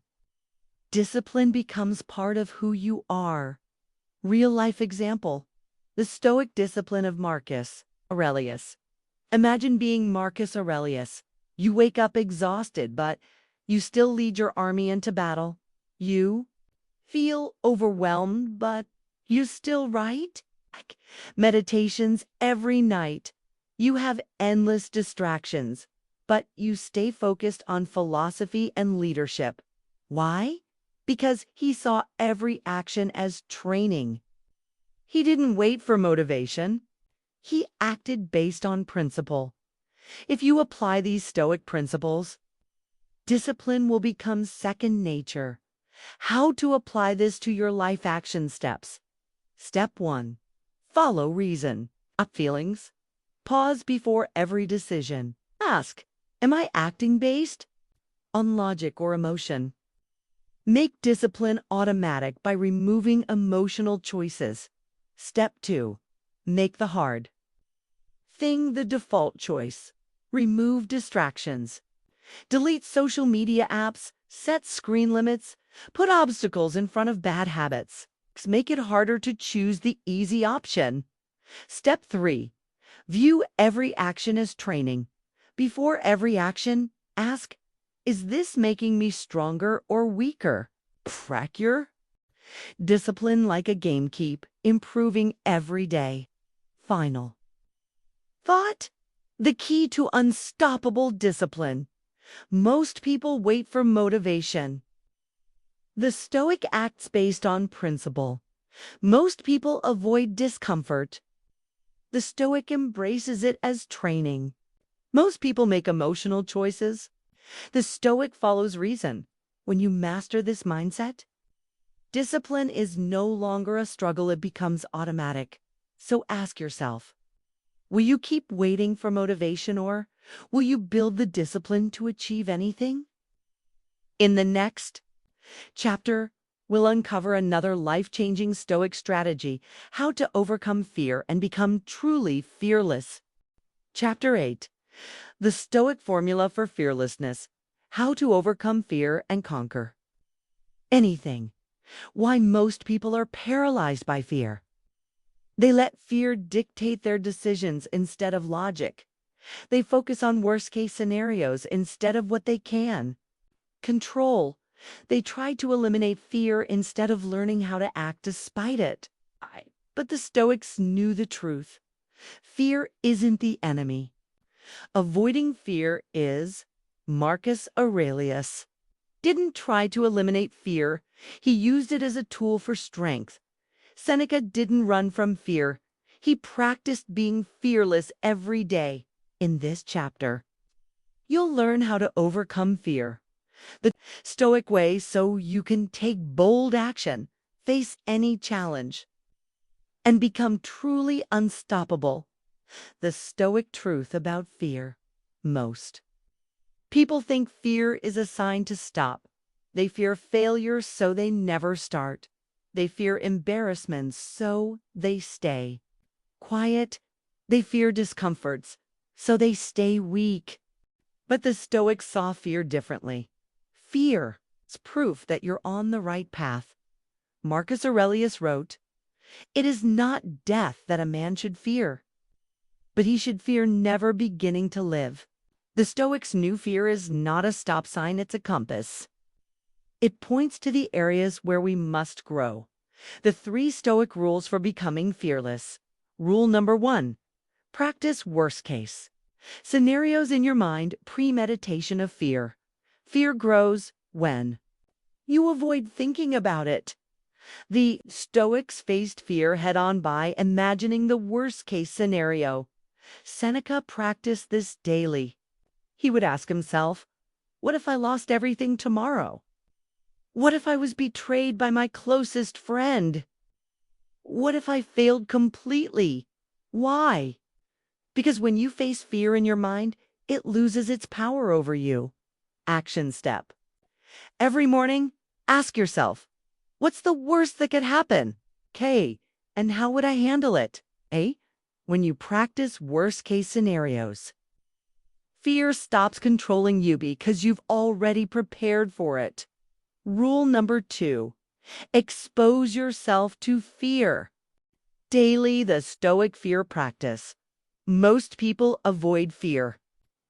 discipline becomes part of who you are. Real-life example. The Stoic discipline of Marcus Aurelius. Imagine being Marcus Aurelius. You wake up exhausted, but you still lead your army into battle. You feel overwhelmed, but you still write meditations every night. You have endless distractions, but you stay focused on philosophy and leadership. Why? Because he saw every action as training. He didn't wait for motivation. He acted based on principle. If you apply these Stoic principles, discipline will become second nature. How to apply this to your life action steps. Step 1. Follow reason. Up feelings. Pause before every decision. Ask, am I acting based on logic or emotion? Make discipline automatic by removing emotional choices. Step 2. Make the hard thing the default choice. Remove distractions. Delete social media apps, set screen limits, put obstacles in front of bad habits. Make it harder to choose the easy option. Step 3. View every action as training. Before every action, ask, is this making me stronger or weaker? Practice your discipline like a game. Keep improving every day. Final thought. The key to unstoppable discipline. Most people wait for motivation. The Stoic acts based on principle. Most people avoid discomfort. The Stoic embraces it as training. Most people make emotional choices. The Stoic follows reason. When you master this mindset, discipline is no longer a struggle, it becomes automatic. So ask yourself, will you keep waiting for motivation, or will you build the discipline to achieve anything? In the next chapter, we'll uncover another life-changing Stoic strategy, how to overcome fear and become truly fearless. Chapter 8. The Stoic Formula for Fearlessness, how to overcome fear and conquer anything. Why most people are paralyzed by fear. They let fear dictate their decisions instead of logic. They focus on worst-case scenarios instead of what they can control. They try to eliminate fear instead of learning how to act despite it. But the Stoics knew the truth. Fear isn't the enemy. Avoiding fear is. Marcus Aurelius didn't try to eliminate fear. He used it as a tool for strength. Seneca didn't run from fear. He practiced being fearless every day. In this chapter, you'll learn how to overcome fear the Stoic way so you can take bold action, face any challenge, and become truly unstoppable. The Stoic truth about fear. Most people think fear is a sign to stop. They fear failure, so they never start. They fear embarrassment, so they stay quiet. They fear discomforts, so they stay weak. But the Stoics saw fear differently. Fear is proof that you're on the right path. Marcus Aurelius wrote, It is not death that a man should fear, but he should fear never beginning to live. The Stoics' new fear is not a stop sign, it's a compass. It points to the areas where we must grow. The 3 Stoic rules for becoming fearless. Rule number 1, practice worst case. Scenarios in your mind, premeditation of fear. Fear grows when you avoid thinking about it. The Stoics faced fear head-on by imagining the worst-case scenario. Seneca practiced this daily. He would ask himself, what if I lost everything tomorrow? What if I was betrayed by my closest friend? What if I failed completely? Why? Because when you face fear in your mind, it loses its power over you. Action step. Every morning, ask yourself, what's the worst that could happen? K. And how would I handle it? A. When you practice worst-case scenarios, fear stops controlling you because you've already prepared for it. Rule number 2, expose yourself to fear. Daily, the Stoic fear practice. Most people avoid fear.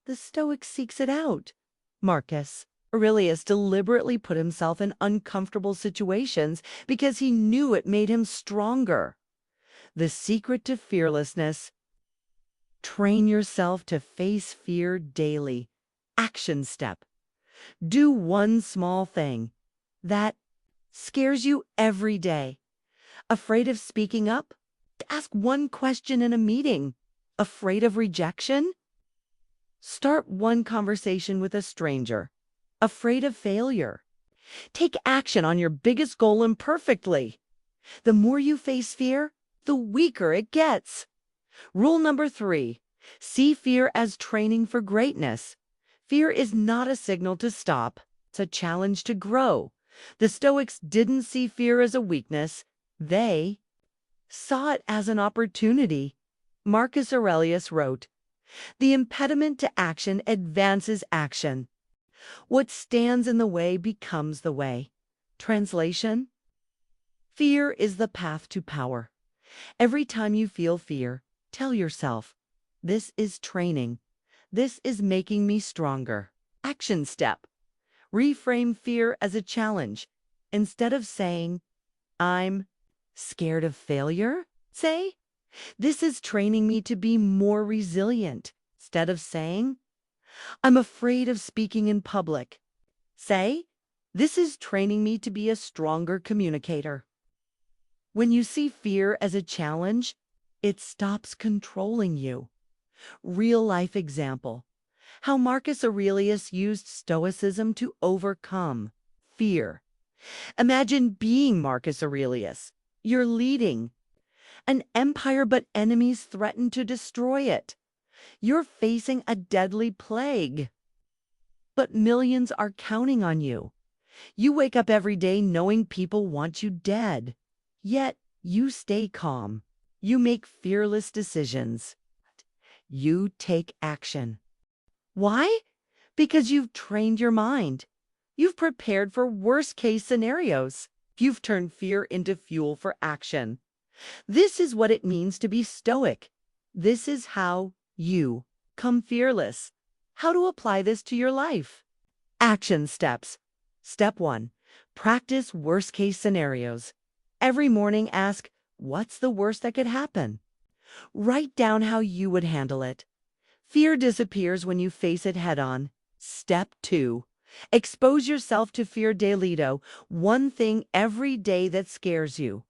The Stoic seeks it out. Marcus Aurelius deliberately put himself in uncomfortable situations because he knew it made him stronger. The secret to fearlessness: train yourself to face fear daily. Action step. Do one small thing that scares you every day. Afraid of speaking up? Ask one question in a meeting. Afraid of rejection? Start one conversation with a stranger. Afraid of failure? Take action on your biggest goal imperfectly. The more you face fear, the weaker it gets. Rule number 3, see fear as training for greatness. Fear is not a signal to stop. It's a challenge to grow. The Stoics didn't see fear as a weakness. They saw it as an opportunity. Marcus Aurelius wrote, "The impediment to action advances action. What stands in the way becomes the way." Translation: fear is the path to power. Every time you feel fear, tell yourself, this is training. This is making me stronger. Action step. Reframe fear as a challenge. Instead of saying, I'm scared of failure, say, this is training me to be more resilient. Instead of saying, I'm afraid of speaking in public, say, this is training me to be a stronger communicator. When you see fear as a challenge, it stops controlling you. Real-life example: how Marcus Aurelius used Stoicism to overcome fear. Imagine being Marcus Aurelius. You're leading an empire, but enemies threaten to destroy it. You're facing a deadly plague, but millions are counting on you. You wake up every day knowing people want you dead. Yet you stay calm. You make fearless decisions. You take action. Why? Because you've trained your mind. You've prepared for worst-case scenarios. You've turned fear into fuel for action. This is what it means to be stoic. This is how you come fearless. How to apply this to your life. Action steps. Step 1. Practice worst-case scenarios. Every morning ask, what's the worst that could happen? Write down how you would handle it. Fear disappears when you face it head-on. Step 2. Expose yourself to fear daily. One thing every day that scares you.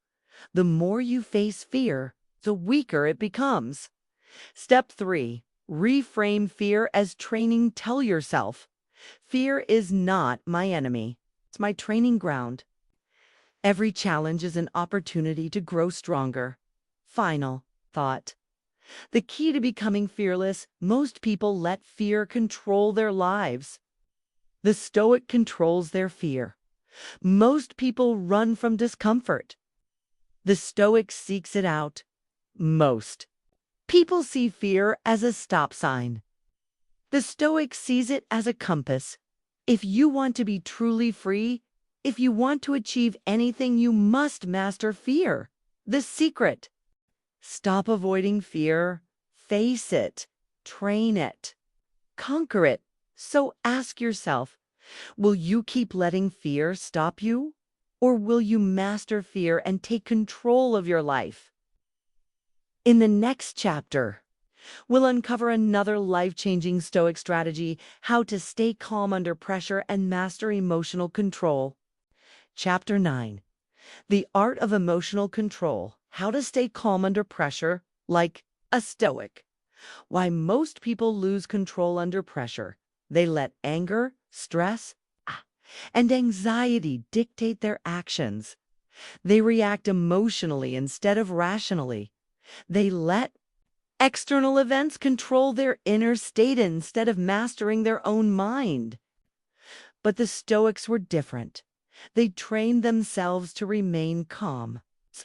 The more you face fear, the weaker it becomes. Step 3. Reframe fear as training. Tell yourself, fear is not my enemy. It's my training ground. Every challenge is an opportunity to grow stronger. Final thought. The key to becoming fearless: most people let fear control their lives. The Stoic controls their fear. Most people run from discomfort. The Stoic seeks it out. Most people see fear as a stop sign. The Stoic sees it as a compass. If you want to be truly free, if you want to achieve anything, you must master fear. The secret: stop avoiding fear, face it, train it, conquer it. So ask yourself, will you keep letting fear stop you? Or will you master fear and take control of your life? In the next chapter, we'll uncover another life-changing Stoic strategy: how to stay calm under pressure and master emotional control. Chapter 9. The Art of Emotional Control. How to stay calm under pressure like a Stoic. Why most people lose control under pressure. They let anger, stress, and anxiety dictate their actions. They react emotionally instead of rationally. They let external events control their inner state instead of mastering their own mind. But the Stoics were different. They trained themselves to remain calm,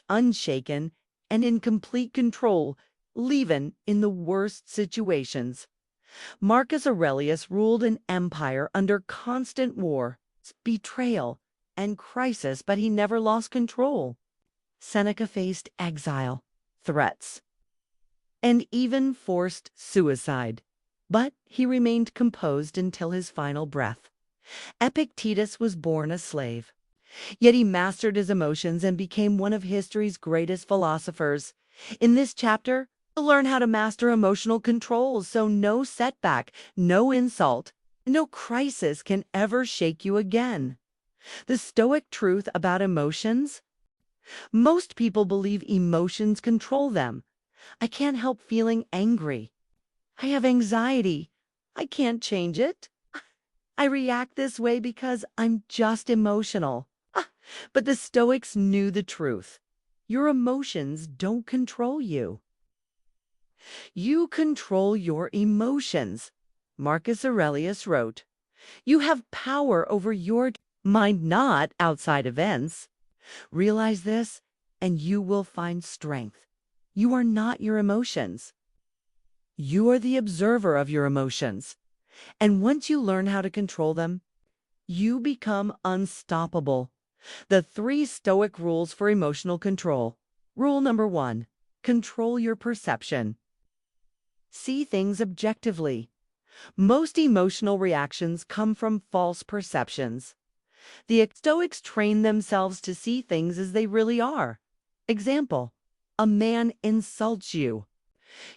unshaken, and in complete control, even in the worst situations. Marcus Aurelius ruled an empire under constant war, betrayal, and crisis, but he never lost control. Seneca faced exile, threats, and even forced suicide, but he remained composed until his final breath. Epictetus was born a slave, yet he mastered his emotions and became one of history's greatest philosophers. In this chapter, we'll learn how to master emotional control so no setback, no insult, no crisis can ever shake you again. The Stoic truth about emotions: most people believe emotions control them. I can't help feeling angry. I have anxiety. I can't change it. I react this way because I'm just emotional. But the Stoics knew the truth. Your emotions don't control you. You control your emotions. Marcus Aurelius wrote, "You have power over your mind, not outside events." Realize this, and you will find strength. You are not your emotions. You are the observer of your emotions. And once you learn how to control them, you become unstoppable. The 3 Stoic rules for emotional control. Rule number 1: control your perception. See things objectively. Most emotional reactions come from false perceptions. The Stoics train themselves to see things as they really are. Example: a man insults you.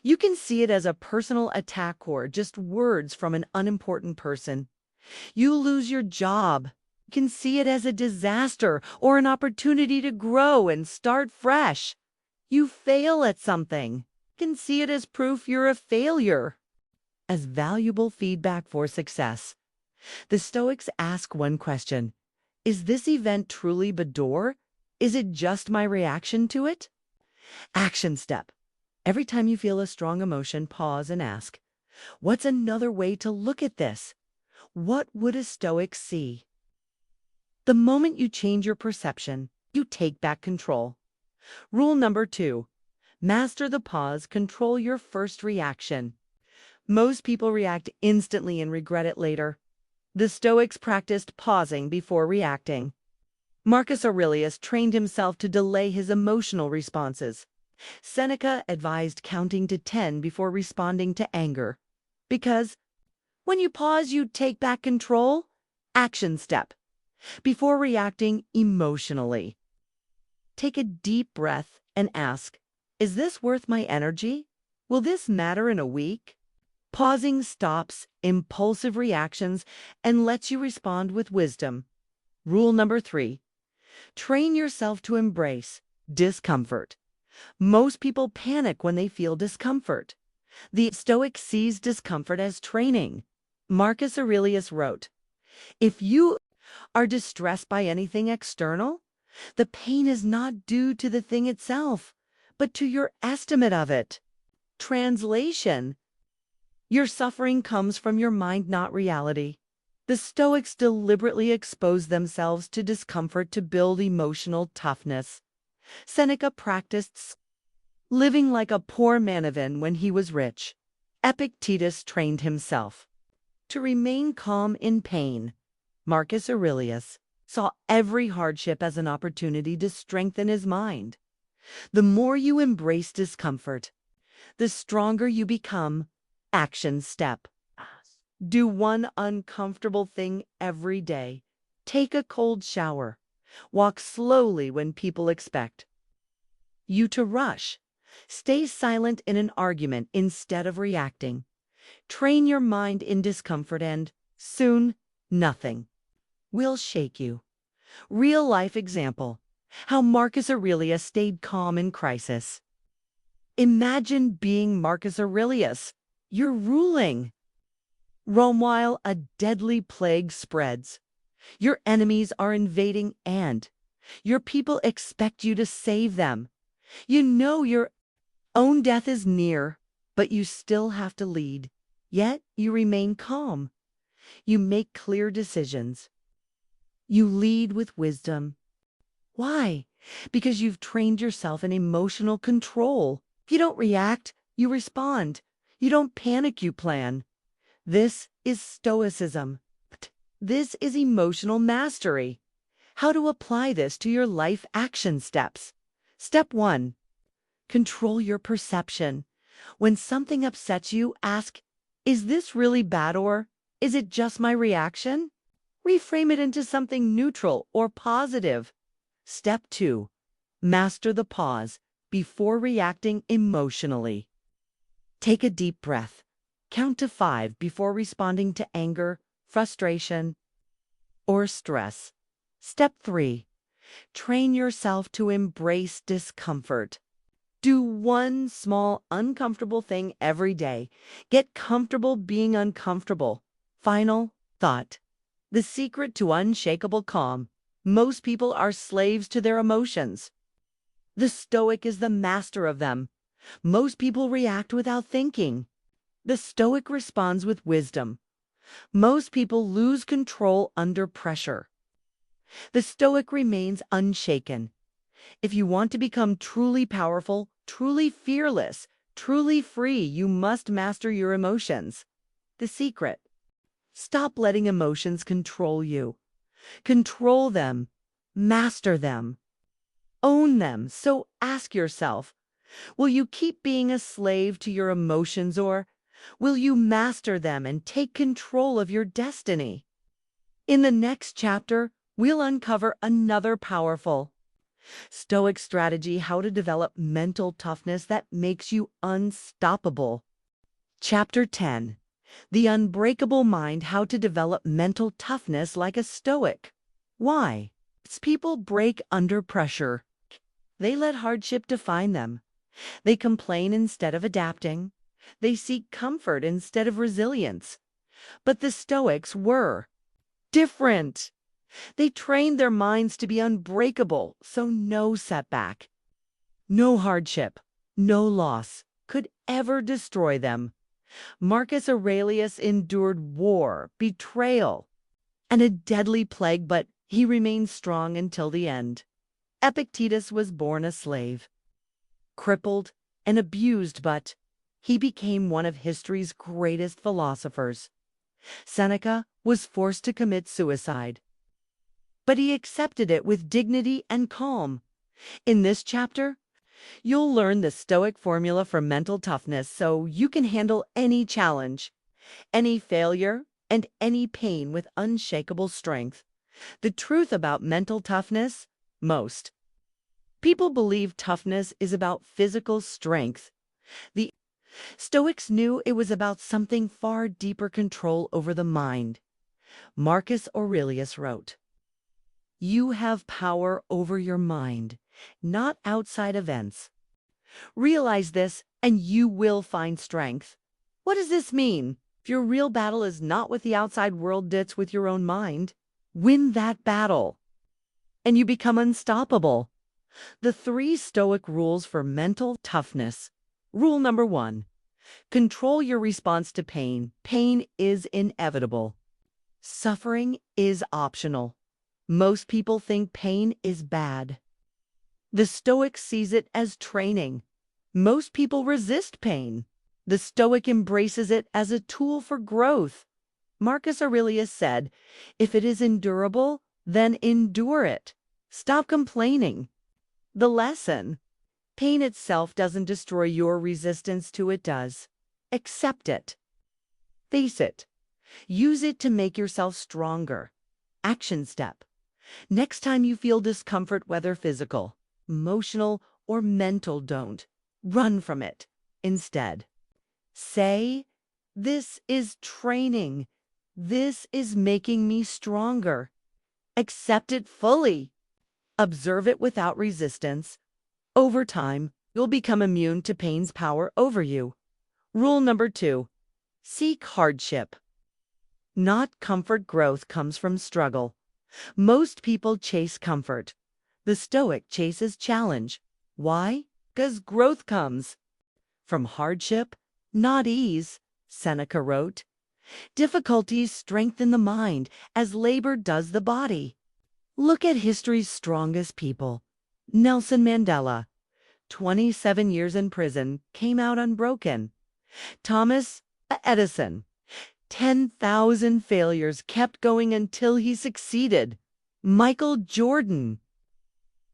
You can see it as a personal attack or just words from an unimportant person. You lose your job. You can see it as a disaster or an opportunity to grow and start fresh. You fail at something. You can see it as proof you're a failure, as valuable feedback for success. The Stoics ask one question: is this event truly Bador? Is it just my reaction to it? Action step: every time you feel a strong emotion, pause and ask, what's another way to look at this? What would a Stoic see? The moment you change your perception, you take back control. Rule number 2: master the pause, control your first reaction. Most people react instantly and regret it later. The Stoics practiced pausing before reacting. Marcus Aurelius trained himself to delay his emotional responses. Seneca advised counting to 10 before responding to anger. Because when you pause, you take back control. Action step: before reacting emotionally, take a deep breath and ask, is this worth my energy? Will this matter in a week? Pausing stops impulsive reactions and lets you respond with wisdom. Rule number 3: train yourself to embrace discomfort. Most people panic when they feel discomfort. The Stoic sees discomfort as training. Marcus Aurelius wrote, if you are distressed by anything external, the pain is not due to the thing itself, but to your estimate of it. Translation: your suffering comes from your mind, not reality. The Stoics deliberately exposed themselves to discomfort to build emotional toughness. Seneca practiced living like a poor manavan when he was rich. Epictetus trained himself to remain calm in pain. Marcus Aurelius saw every hardship as an opportunity to strengthen his mind. The more you embrace discomfort, the stronger you become. Action step. Do one uncomfortable thing every day. Take a cold shower. Walk slowly when people expect you to rush. Stay silent in an argument instead of reacting. Train your mind in discomfort and, soon, nothing will shake you. Real-life example. How Marcus Aurelius stayed calm in crisis. Imagine being Marcus Aurelius. You're ruling Rome while a deadly plague spreads. Your enemies are invading and your people expect you to save them. You know your own death is near, but you still have to lead. Yet you remain calm. You make clear decisions. You lead with wisdom. Why? Because you've trained yourself in emotional control. You don't react, you respond. You don't panic, you plan. This is Stoicism. This is emotional mastery. How to apply this to your life action steps. Step 1. Control your perception. When something upsets you, ask, is this really bad or is it just my reaction? Reframe it into something neutral or positive. Step 2. Master the pause before reacting emotionally. Take a deep breath. Count to 5 before responding to anger, frustration, or stress. Step 3. Train yourself to embrace discomfort. Do one small, uncomfortable thing every day. Get comfortable being uncomfortable. Final thought. The secret to unshakable calm. Most people are slaves to their emotions. The Stoic is the master of them. Most people react without thinking. The Stoic responds with wisdom. Most people lose control under pressure. The Stoic remains unshaken. If you want to become truly powerful, truly fearless, truly free, you must master your emotions. The secret. Stop letting emotions control you. Control them. Master them. Own them. So ask yourself, will you keep being a slave to your emotions or will you master them and take control of your destiny? In the next chapter, we'll uncover another powerful Stoic strategy, how to develop mental toughness that makes you unstoppable. Chapter 10. The Unbreakable Mind, how to develop mental toughness like a Stoic. Why? People break under pressure. They let hardship define them. They complain instead of adapting. They seek comfort instead of resilience. But the Stoics were different. They trained their minds to be unbreakable, so no setback, no hardship, no loss could ever destroy them. Marcus Aurelius endured war, betrayal, and a deadly plague, but he remained strong until the end. Epictetus was born a slave, crippled and abused, but he became one of history's greatest philosophers. Seneca was forced to commit suicide, but he accepted it with dignity and calm. In this chapter, you'll learn the Stoic formula for mental toughness so you can handle any challenge, any failure, and any pain with unshakable strength. The truth about mental toughness: most people believe toughness is about physical strength. The Stoics knew it was about something far deeper: control over the mind. Marcus Aurelius wrote, "You have power over your mind, not outside events. Realize this, and you will find strength." What does this mean? If your real battle is not with the outside world, it's with your own mind. Win that battle, and you become unstoppable. The 3 Stoic rules for mental toughness. Rule number 1. Control your response to pain. Pain is inevitable. Suffering is optional. Most people think pain is bad. The Stoic sees it as training. Most people resist pain. The Stoic embraces it as a tool for growth. Marcus Aurelius said, "If it is endurable, then endure it. Stop complaining." The lesson: Pain itself doesn't destroy your resistance to it does. Accept it. Face it. Use it to make yourself stronger. Action step. Next time you feel discomfort, whether physical, emotional, or mental, don't run from it. Instead, say, "This is training. This is making me stronger." Accept it fully. Observe it without resistance. Over time, you'll become immune to pain's power over you. Rule number 2. Seek hardship. Not comfort. Growth comes from struggle. Most people chase comfort. The Stoic chases challenge. Why? Because growth comes from hardship, not ease, Seneca wrote. Difficulties strengthen the mind as labor does the body. Look at history's strongest people. Nelson Mandela, 27 years in prison, came out unbroken. Thomas Edison, 10,000 failures, kept going until he succeeded. Michael Jordan,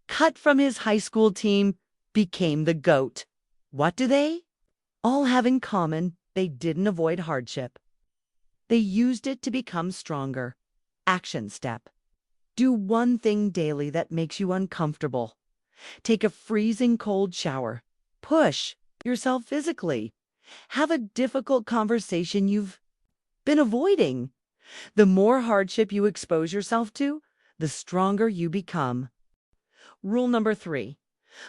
cut from his high school team, became the GOAT. What do they all have in common? They didn't avoid hardship. They used it to become stronger. Action step. Do one thing daily that makes you uncomfortable. Take a freezing cold shower. Push yourself physically. Have a difficult conversation you've been avoiding. The more hardship you expose yourself to, the stronger you become. Rule number 3.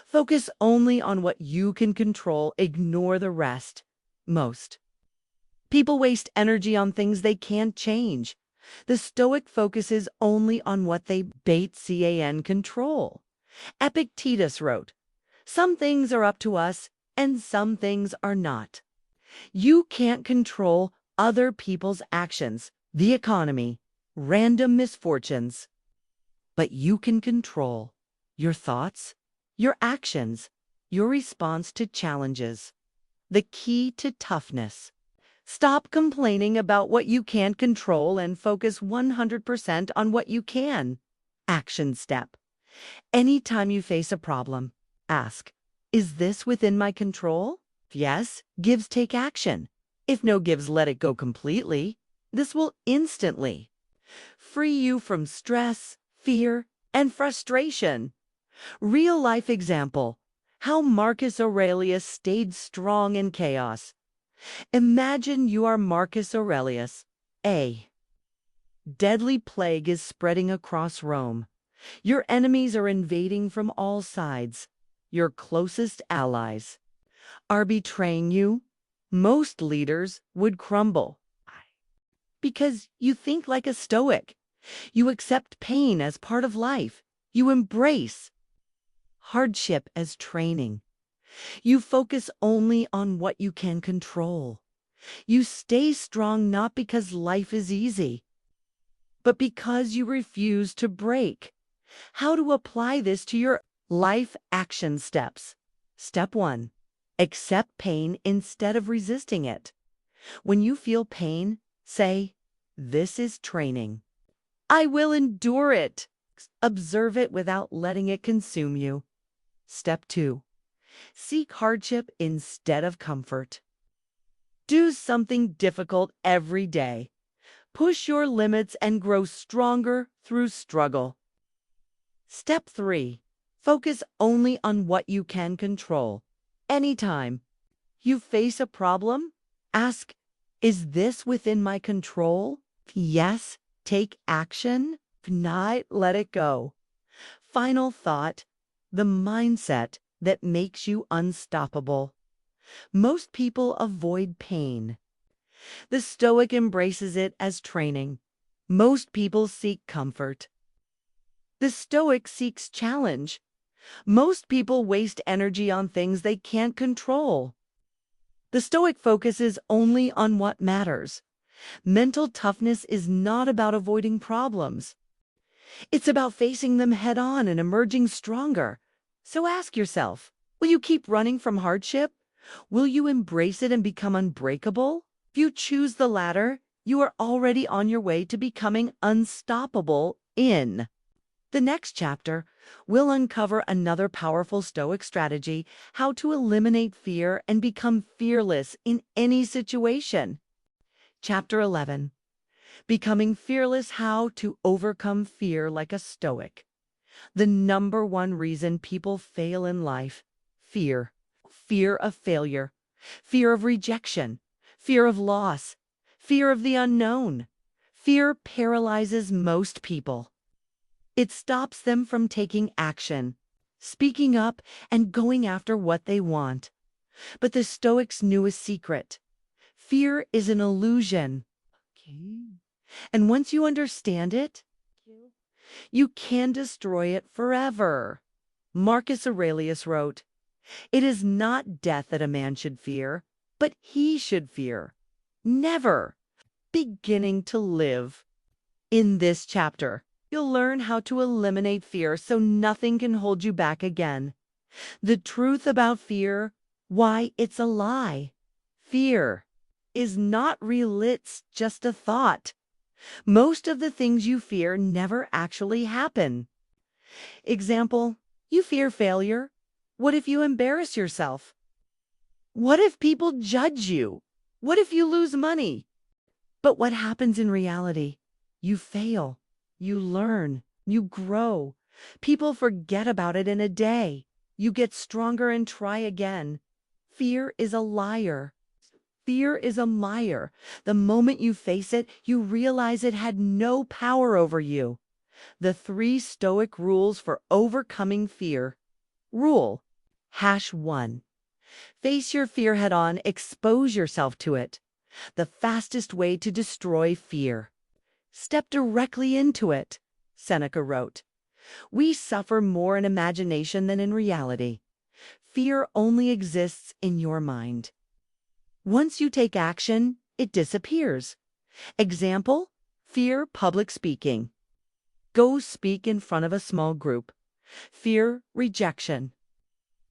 Focus only on what you can control. Ignore the rest. Most people waste energy on things they can't change. The Stoic focuses only on what they can control. Epictetus wrote, "Some things are up to us and some things are not." You can't control other people's actions, the economy, random misfortunes. But you can control your thoughts, your actions, your response to challenges. The key to toughness. Stop complaining about what you can't control and focus 100% on what you can. Action step. Anytime you face a problem, ask, "Is this within my control?" If yes, take action. If no, let it go completely. This will instantly free you from stress, fear, and frustration. Real-life example. How Marcus Aurelius stayed strong in chaos. Imagine you are Marcus Aurelius. A deadly plague is spreading across Rome. Your enemies are invading from all sides. Your closest allies are betraying you. Most leaders would crumble because you think like a Stoic. You accept pain as part of life. You embrace hardship as training. You focus only on what you can control. You stay strong not because life is easy, but because you refuse to break. How to apply this to your life? Action steps. Step 1. Accept pain instead of resisting it. When you feel pain, say, "This is training. I will endure it." Observe it without letting it consume you. Step 2. Seek hardship instead of comfort. Do something difficult every day. Push your limits and grow stronger through struggle. Step 3. Focus only on what you can control. Anytime you face a problem, ask, "Is this within my control?" If yes, take action. If not, let it go. Final thought. The mindset that makes you unstoppable. Most people avoid pain. The Stoic embraces it as training. Most people seek comfort. The Stoic seeks challenge. Most people waste energy on things they can't control. The Stoic focuses only on what matters. Mental toughness is not about avoiding problems. It's about facing them head on and emerging stronger. So ask yourself, will you keep running from hardship? Will you embrace it and become unbreakable? If you choose the latter, you are already on your way to becoming unstoppable in The next chapter will uncover another powerful Stoic strategy, how to eliminate fear and become fearless in any situation. Chapter 11. Becoming fearless, how to overcome fear like a Stoic. The number one reason people fail in life: fear. Fear of failure, fear of rejection, fear of loss, fear of the unknown. Fear paralyzes most people. It stops them from taking action, speaking up, and going after what they want. But the Stoics knew a secret. Fear is an illusion. And once you understand it, you can destroy it forever. Marcus Aurelius wrote, "It is not death that a man should fear, but he should fear, never beginning to live." In this chapter, you'll learn how to eliminate fear so nothing can hold you back again. The truth about fear, why it's a lie. Fear is not real, it's just a thought. Most of the things you fear never actually happen. Example, you fear failure. What if you embarrass yourself? What if people judge you? What if you lose money? But what happens in reality? You fail, you learn, you grow. People forget about it in a day. You get stronger and try again. Fear is a liar. Fear is a liar. The moment you face it, you realize it had no power over you. The 3 Stoic rules for overcoming fear. Rule #1. Face your fear head on, expose yourself to it. The fastest way to destroy fear. Step directly into it. Seneca wrote, "We suffer more in imagination than in reality." Fear only exists in your mind. Once you take action, it disappears. Example, fear public speaking. Go speak in front of a small group. Fear rejection.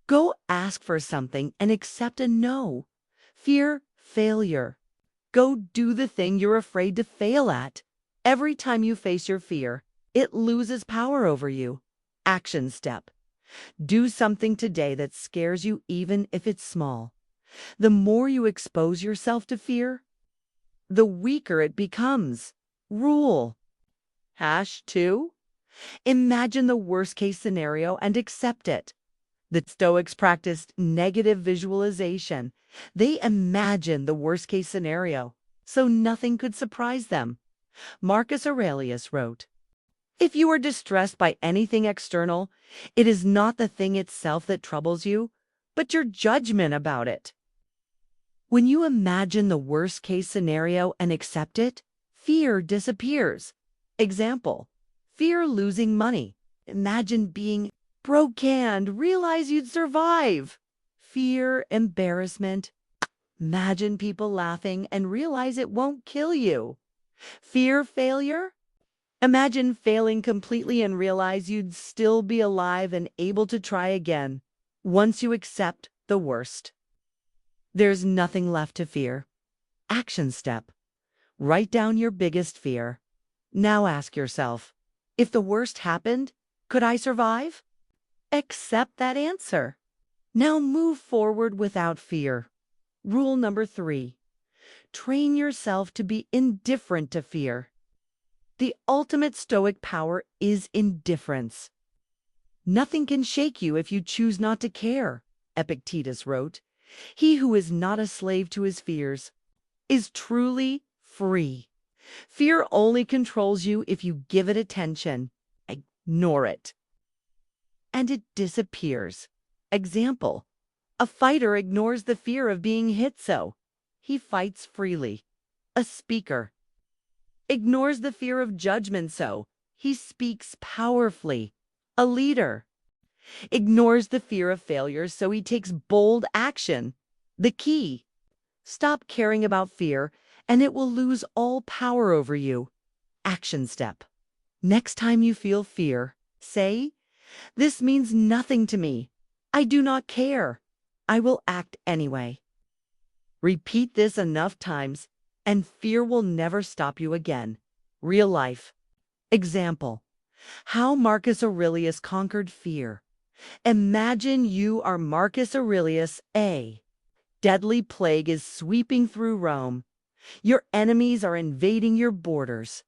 Go ask for something and accept a no. Fear failure. Go do the thing you're afraid to fail at. Every time you face your fear, it loses power over you. Action step. Do something today that scares you, even if it's small. The more you expose yourself to fear, the weaker it becomes. Rule #2. Imagine the worst-case scenario and accept it. The Stoics practiced negative visualization. They imagined the worst-case scenario, so nothing could surprise them. Marcus Aurelius wrote, "If you are distressed by anything external, it is not the thing itself that troubles you, but your judgment about it." When you imagine the worst-case scenario and accept it, fear disappears. Example, fear losing money. Imagine being broke and realize you'd survive. Fear embarrassment. Imagine people laughing and realize it won't kill you. Fear failure. Imagine failing completely and realize you'd still be alive and able to try again once you accept the worst. There's nothing left to fear. Action step. Write down your biggest fear. Now ask yourself, if the worst happened, could I survive? Accept that answer. Now move forward without fear. Rule number 3. Train yourself to be indifferent to fear. The ultimate Stoic power is indifference. Nothing can shake you if you choose not to care. Epictetus wrote, "He who is not a slave to his fears is truly free." Fear only controls you if you give it attention. Ignore it, and it disappears. Example, a fighter ignores the fear of being hit, so he fights freely. A speaker ignores the fear of judgment, so he speaks powerfully. A leader ignores the fear of failure, so he takes bold action. The key: stop caring about fear, and it will lose all power over you. Action step. Next time you feel fear, say, "This means nothing to me. I do not care. I will act anyway." Repeat this enough times, and fear will never stop you again. Real life. Example, How Marcus Aurelius conquered fear. Imagine you are Marcus Aurelius. A deadly plague is sweeping through Rome. Your enemies are invading your borders.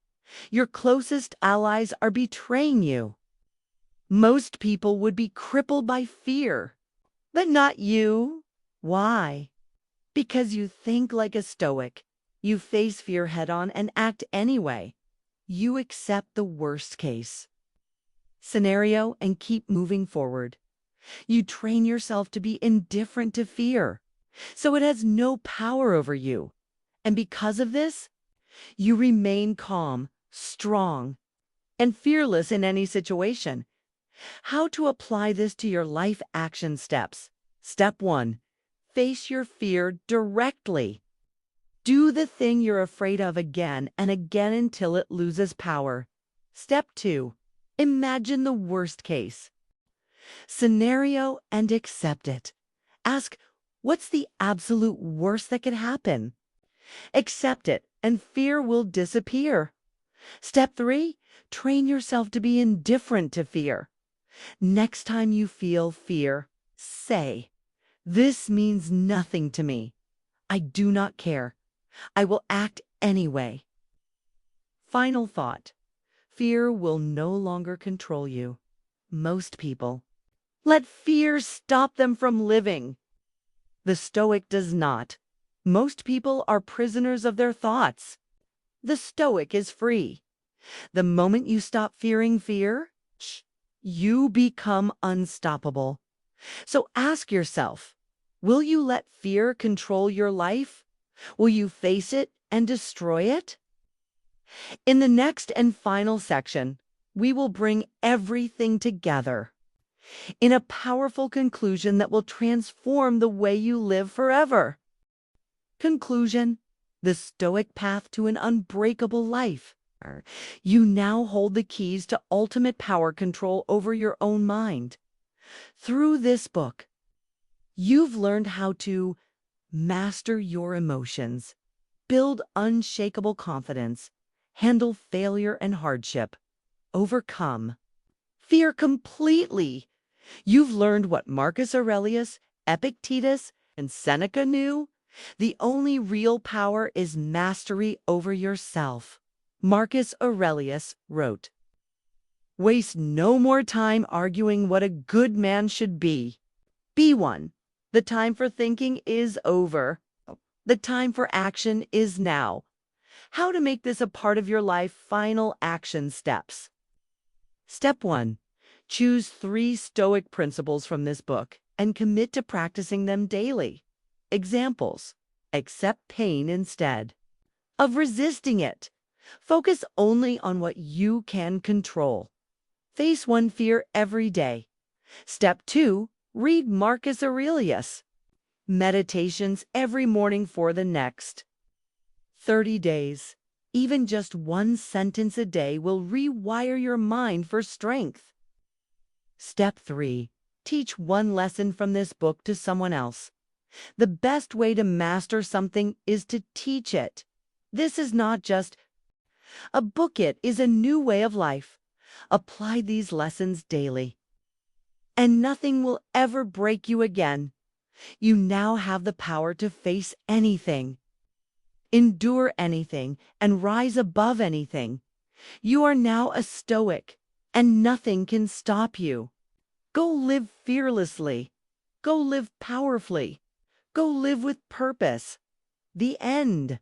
Your closest allies are betraying you. Most people would be crippled by fear, but not you. Why? Because you think like a Stoic. You face fear head-on and act anyway. You accept the worst case scenario and keep moving forward. You train yourself to be indifferent to fear, so it has no power over you. And because of this, you remain calm, strong, and fearless in any situation. How to apply this to your life action steps. Step 1. Face your fear directly. Do the thing you're afraid of again and again until it loses power. Step 2. Imagine the worst case scenario and accept it. Ask, what's the absolute worst that could happen? Accept it, and fear will disappear. Step 3. Train yourself to be indifferent to fear. Next time you feel fear, say, "This means nothing to me. I do not care. I will act anyway." Final thought. Fear will no longer control you. Most people let fear stop them from living. The Stoic does not. Most people are prisoners of their thoughts. The Stoic is free. The moment you stop fearing fear, you become unstoppable. So ask yourself, will you let fear control your life? Will you face it and destroy it? In the next and final section, we will bring everything together in a powerful conclusion that will transform the way you live forever. Conclusion: the Stoic path to an unbreakable life. You now hold the keys to ultimate power control over your own mind. Through this book, you've learned how to master your emotions, build unshakable confidence, handle failure and hardship, overcome fear completely. You've learned what Marcus Aurelius, Epictetus, and Seneca knew. The only real power is mastery over yourself. Marcus Aurelius wrote, "Waste no more time arguing what a good man should be. Be one. The time for thinking is over. The time for action is now." How to make this a part of your life. Final action steps. Step 1. Choose 3 Stoic principles from this book and commit to practicing them daily. Examples: accept pain instead of resisting it. Focus only on what you can control. Face one fear every day. Step 2. Read Marcus Aurelius Meditations every morning for the next 30 days. Even just one sentence a day will rewire your mind for strength. Step 3. Teach one lesson from this book to someone else. The best way to master something is to teach it. This is not just a book, it is a new way of life. Apply these lessons daily, and nothing will ever break you again. You now have the power to face anything, endure anything, and rise above anything. You are now a Stoic, and nothing can stop you. Go live fearlessly. Go live powerfully. Go live with purpose. The end.